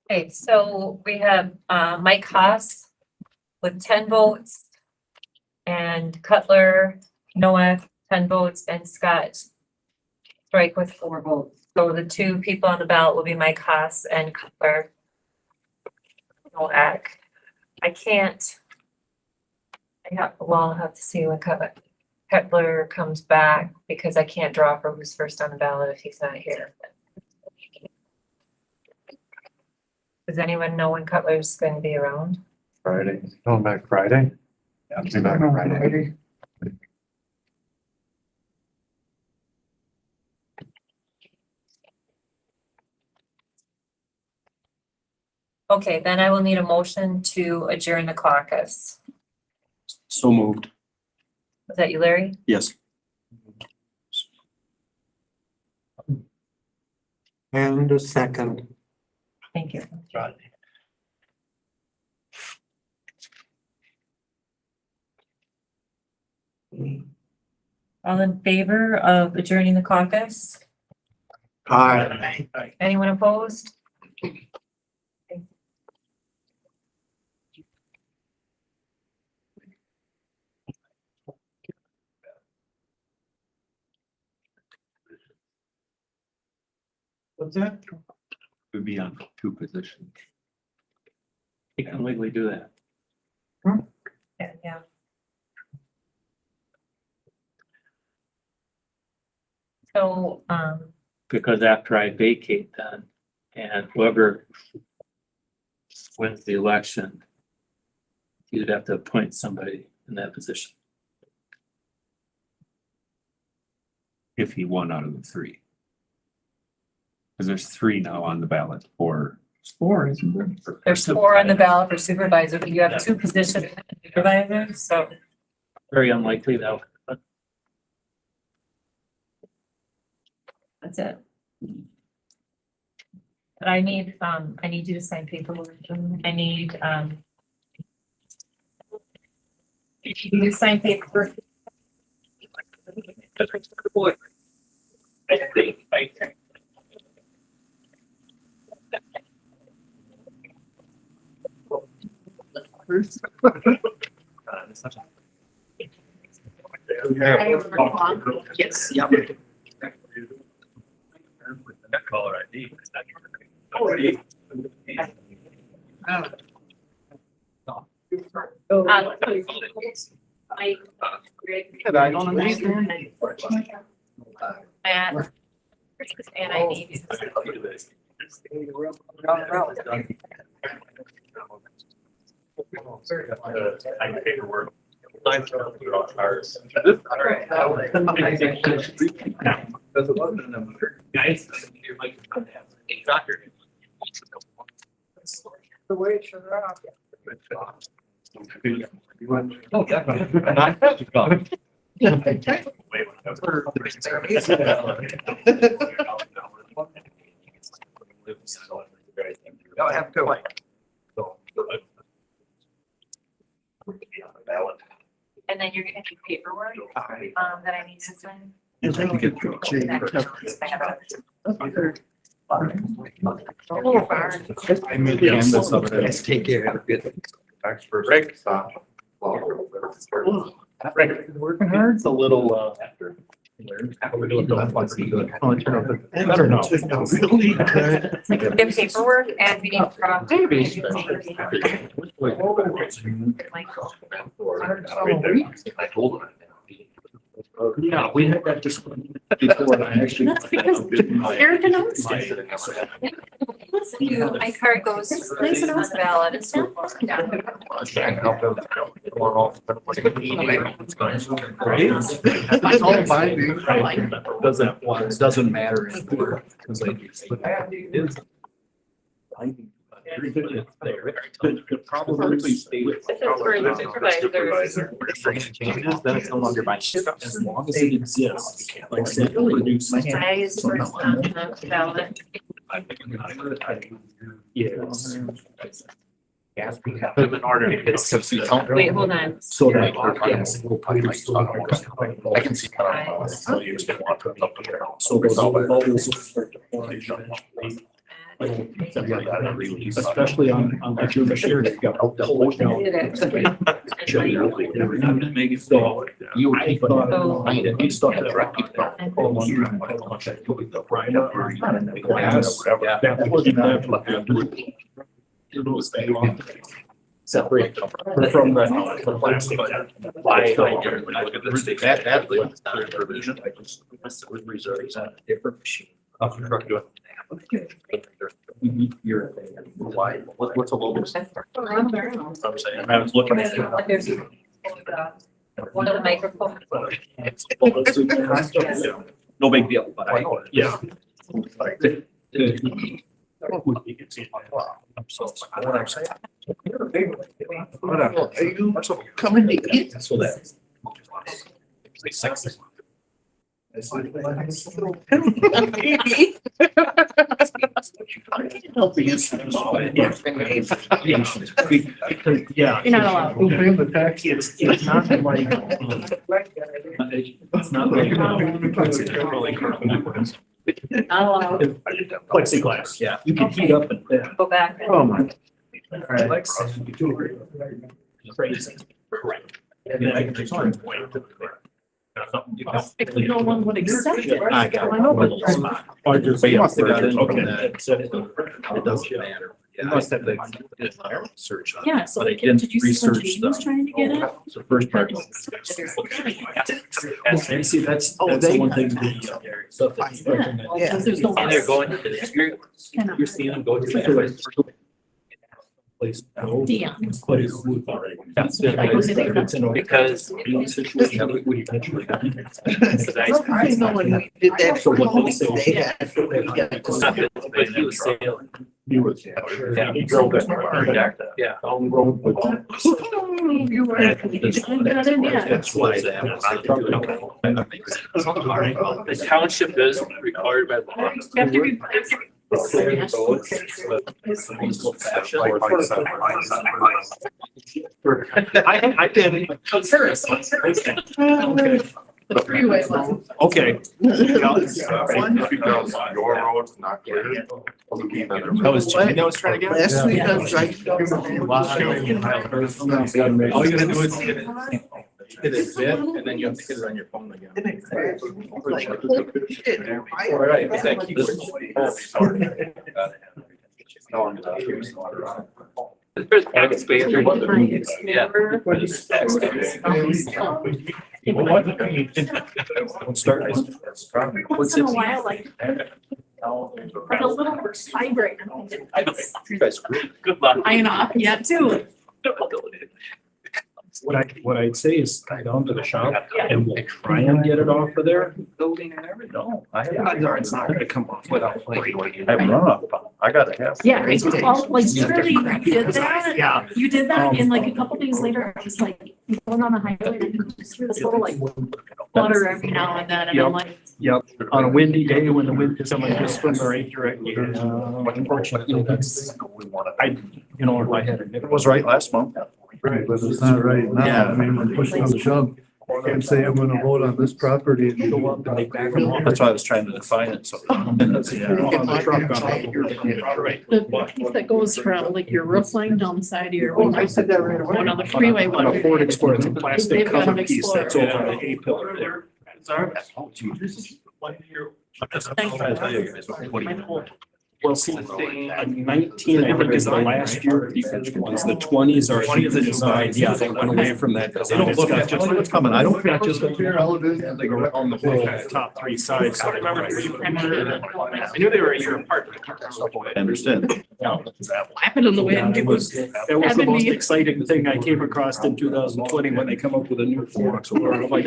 Okay, so we have Mike Haas with 10 votes. And Cutler, Noah, 10 votes, and Scott Strike with 4 votes. So the 2 people on the ballot will be Mike Haas and Cutler. Noack. I can't. I'll have to see when Cutler comes back because I can't draw for who's first on the ballot if he's not here. Does anyone know when Cutler's going to be around? Friday. Going back Friday? Yeah, I'll be back Friday. Okay, then I will need a motion to adjourn the caucus. So moved. Was that you, Larry? Yes. And a second. Thank you. All in favor of adjourning the caucus? Aye. Anyone opposed? What's that? Would be on 2 positions. You can legally do that. Yeah. So, Because after I vacate then, and whoever wins the election, you'd have to appoint somebody in that position. If he won out of the 3. Because there's 3 now on the ballot for. 4, isn't there? there's 4 on the ballot for supervisor, but you have 2 positions for supervisors, so. Very unlikely though. But That's it. But I need you to sign paperwork. I need, you sign paperwork. Yes, yep. Caller ID. I don't understand. And I need you to sign. Paperwork. Guys, you're like, doctor. The way it should have. Oh, Y'all have a good one. And then you're gonna do paperwork, that I need to sign. I made the canvas of it. Yes, take care. Have a good. Rick. Working hard? It's a little, after. Better now. Get paperwork and we need Yeah, we had that discussion before I actually. That's because Eric announced it. Listen, my card goes to the ballot. It's not. Doesn't matter. Probably stay with. This is for the supervisors. Then it's no longer my. As long as it exists. Like I said, produce. I is first on the ballot. Yes. Put them in order. Wait, hold on. So that. Yes, we'll probably still- I can see. So you just didn't want to put it up here. So those bubbles will start to form. Especially on the June share, you've got. Did it. So you would take. So- You still have. That wasn't that. Separate from the plastic. That provision. I just. With reserves on a different machine. You're. Why, what's a little bit? I'm saying, I was looking at it. There's one of the microphones. No big deal, but I. Yeah. I'm so. What I'm saying. Are you coming to eat? So that. Yeah. You're not allowed. The tax is, it's not like. It's not like. Not allowed. Plexiglass, yeah, you can heat up and. Go back. Oh my. Crazy. Correct. And then I can just. If no one would accept it. I got I know, but- I just. But you must have got it. Okay. It doesn't matter. You must have the search on it. Yeah, so But I like, did didn't you see when research Jane was the. trying to get it? So first part. And see, that's the one thing. Stuff that's. Yeah, because there's no. And they're going, you're seeing them go to that. Place. Dion. Place with already. Because. I know when we did that. So what they'll say. They had. It's not that, but he was saying. He was. Yeah. He drove that. Yeah. On the road with. You were. That's why that. The township is required by law. You have to be. I did. First. The freeway one. Okay. Your road's not clear. That was Jimmy that was trying to get. Last week I was like. All you gotta do is hit it, and then you have to hit it on your phone again. All right, thank you. There's taxpayer. Yeah. Once in a while, like a little vibrate. I know, you guys, good luck. Iron off, yeah, too. What I'd say is tie down to the shop and we'll try and get it off of there. Building and everything. No, It's not gonna come off without. I have run up. I gotta have. Yeah, it's all like literally you did that. Yeah. You did that and like a couple days later, I was like, going on the highway and you just hear this little like flutter every now and then and I'm like. Yep, on a windy day when the wind is coming just from the right direction. Unfortunately, that's, you know, if I had a. It was right last month. Right, but it's not right now. Yeah. I mean, when push comes to shove, you can't say I'm gonna vote on this property and show up and like back them off. That's why I was trying to define it, so. On the truck on. Right. The piece that goes from like your roof line down the side of your. One on the freeway On a one. Ford Explorer, it's a plastic They've got cover an piece that's Explorer. over the A pillar there. Oh, gee, this is 1 year. I'm trying to tell you guys, what do you? Well, see, 19, I think is the last year of the ones, the 20s are. 20s are design, yeah, they went away from that. They don't look at just what's coming. I don't. Got just television. They go around the whole top 3 sides. So I remember. I knew they were a year apart. I understand. Laughing in the wind. It was the most exciting thing I came across in 2020 when they come up with a new fork. So we're like,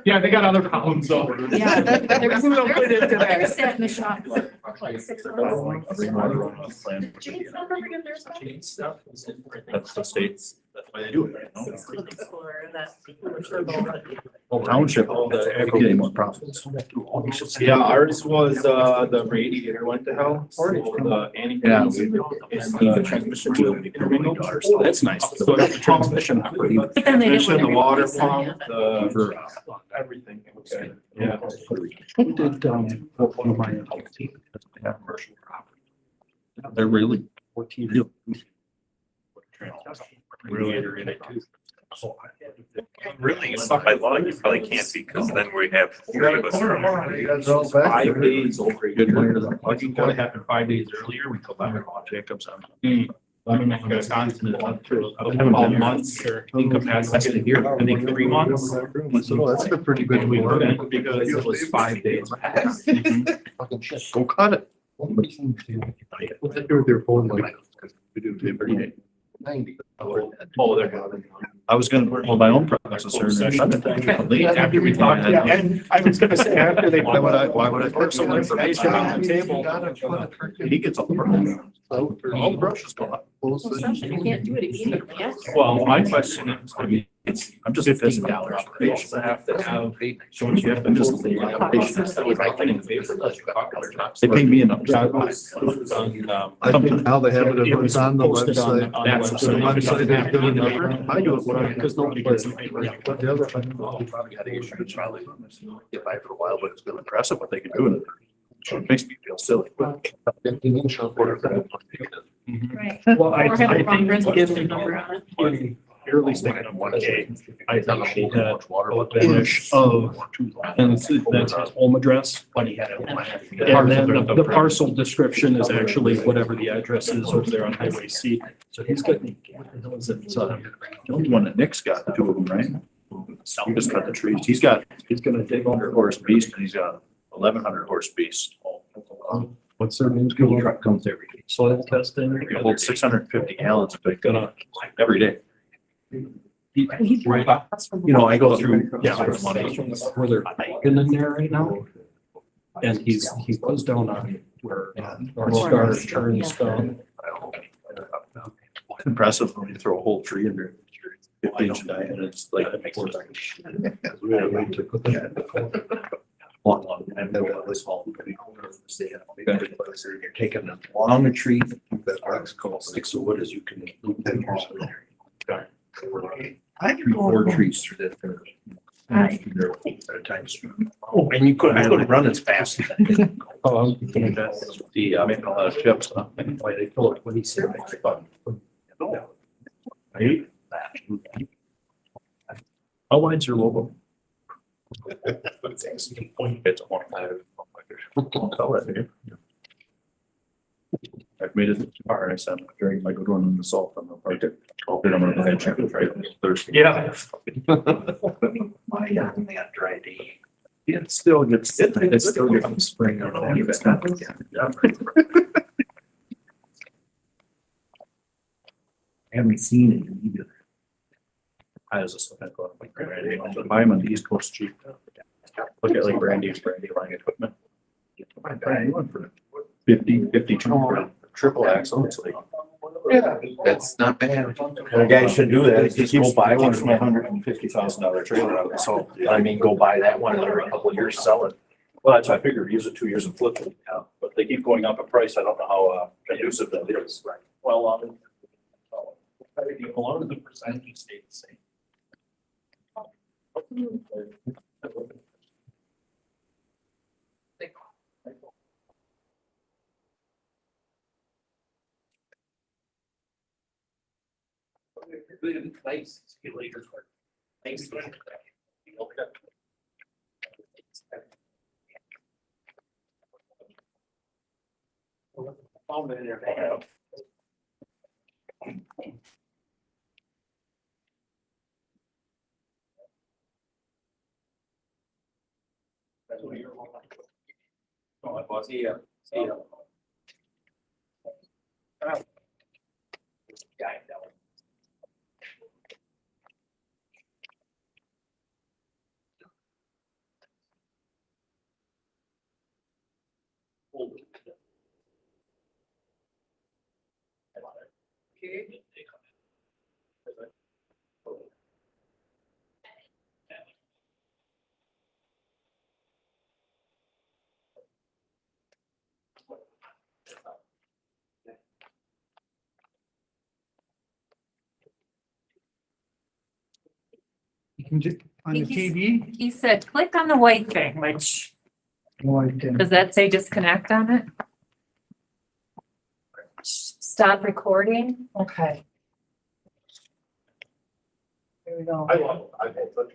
yeah, they got other problems though. Yeah. There was, We don't put into there that. was sat in the shop for like 6 months. Jane's not ever get their stuff. That's the states. That's why they do it. For that. Township, getting more profits. Yeah, ours was, the radiator went to hell, so the anti. Yeah. And the transmission wheel. That's nice. So that's the transmission. But then they didn't Transmission, the want to water replace it. pump, the, everything. Okay. Yeah. We did, one of my. Commercial property. They're really. Radiator in it too. Really, by law, you probably can't because then we have 3 of us. 5 days over. Good one. You gotta happen 5 days earlier, we go back and watch Jacobs on. Wisconsin is up to about months, incapacity here, I think 3 months. So that's a pretty good We week. couldn't because it was 5 days past. Go cut it. Their phone like. We do it every day. Oh, they're. I was gonna hold my own processor. Late after we talked. And I was gonna say, after they. Why would I? Put some information on the table. He gets all the brush. All the brush is gone. You can't do it immediately. Yeah. Well, my question is, I mean, it's I'm just $15. They also have to have, don't you have to just. They They pay me enough. How they have it, if it's on the website. That's the website. They've given it. I do it when I, because nobody gets the paper. But the other thing, probably got issues, it's probably get by for a while, but it's been impressive what they can do. And it makes me feel silly. Right. Well, I Or have a think wrong in resolution number on it. Early thinking of 1K, I think she had a finish of, and that's his home address, but he had it. And then the parcel description is actually whatever the address is over there on Highway C. So he's got, what the hell is it? The only one that Nick's got, 2 of them, right? He just cut the trees. He's gonna dig 100 horse beast and he's got 1,100 horse beast. What's their name? Truck comes every day. Soil testing. It holds 650 gallons, but gonna, every day. You know, I go through, yeah, there's money where they're hiking in there right now. And he goes down on where North Star turns down. It's impressive when you throw a whole tree in there. 50-inch diameter, and it's like. Long, and then that was all. You're taking a long tree, that arcs called sticks of wood as you can. I can go 4 trees through that. At a time. Oh, and I couldn't run as fast. Oh, The, making a lot of chips, huh? And why they fill it, what he said. Right? How wide's your logo? It's a 1.5. Color here. I've made it far. I said, during my good one in the salt on the project. I'm gonna go ahead and check it right Thursday. Yeah. My, that dry day. It still gets, it still gets spring. Haven't seen it either. I was just looking at, buy them on the East Coast cheap. Look at like Brandy's line equipment. I buy one for 52 for a triple axle. It's like, Yeah, that's not bad. The guy should do that. Just go buy one from $150,000 trailer. So, I mean, go buy that one and in a couple of years, sell it. well, that's, I figured use it 2 years and flip it. Yeah. But they keep going up in price. I don't know how, conducive that is. Right. Well, a lot of the percentages stay the same. Nice. See you later. Thanks. Found it in there. That's what you're. Oh, it was, yeah. You can just, on the He's- TV. He said, click on the white thing, which, does that say disconnect on it? Stop recording? Okay. There we go. I love it. I think that's.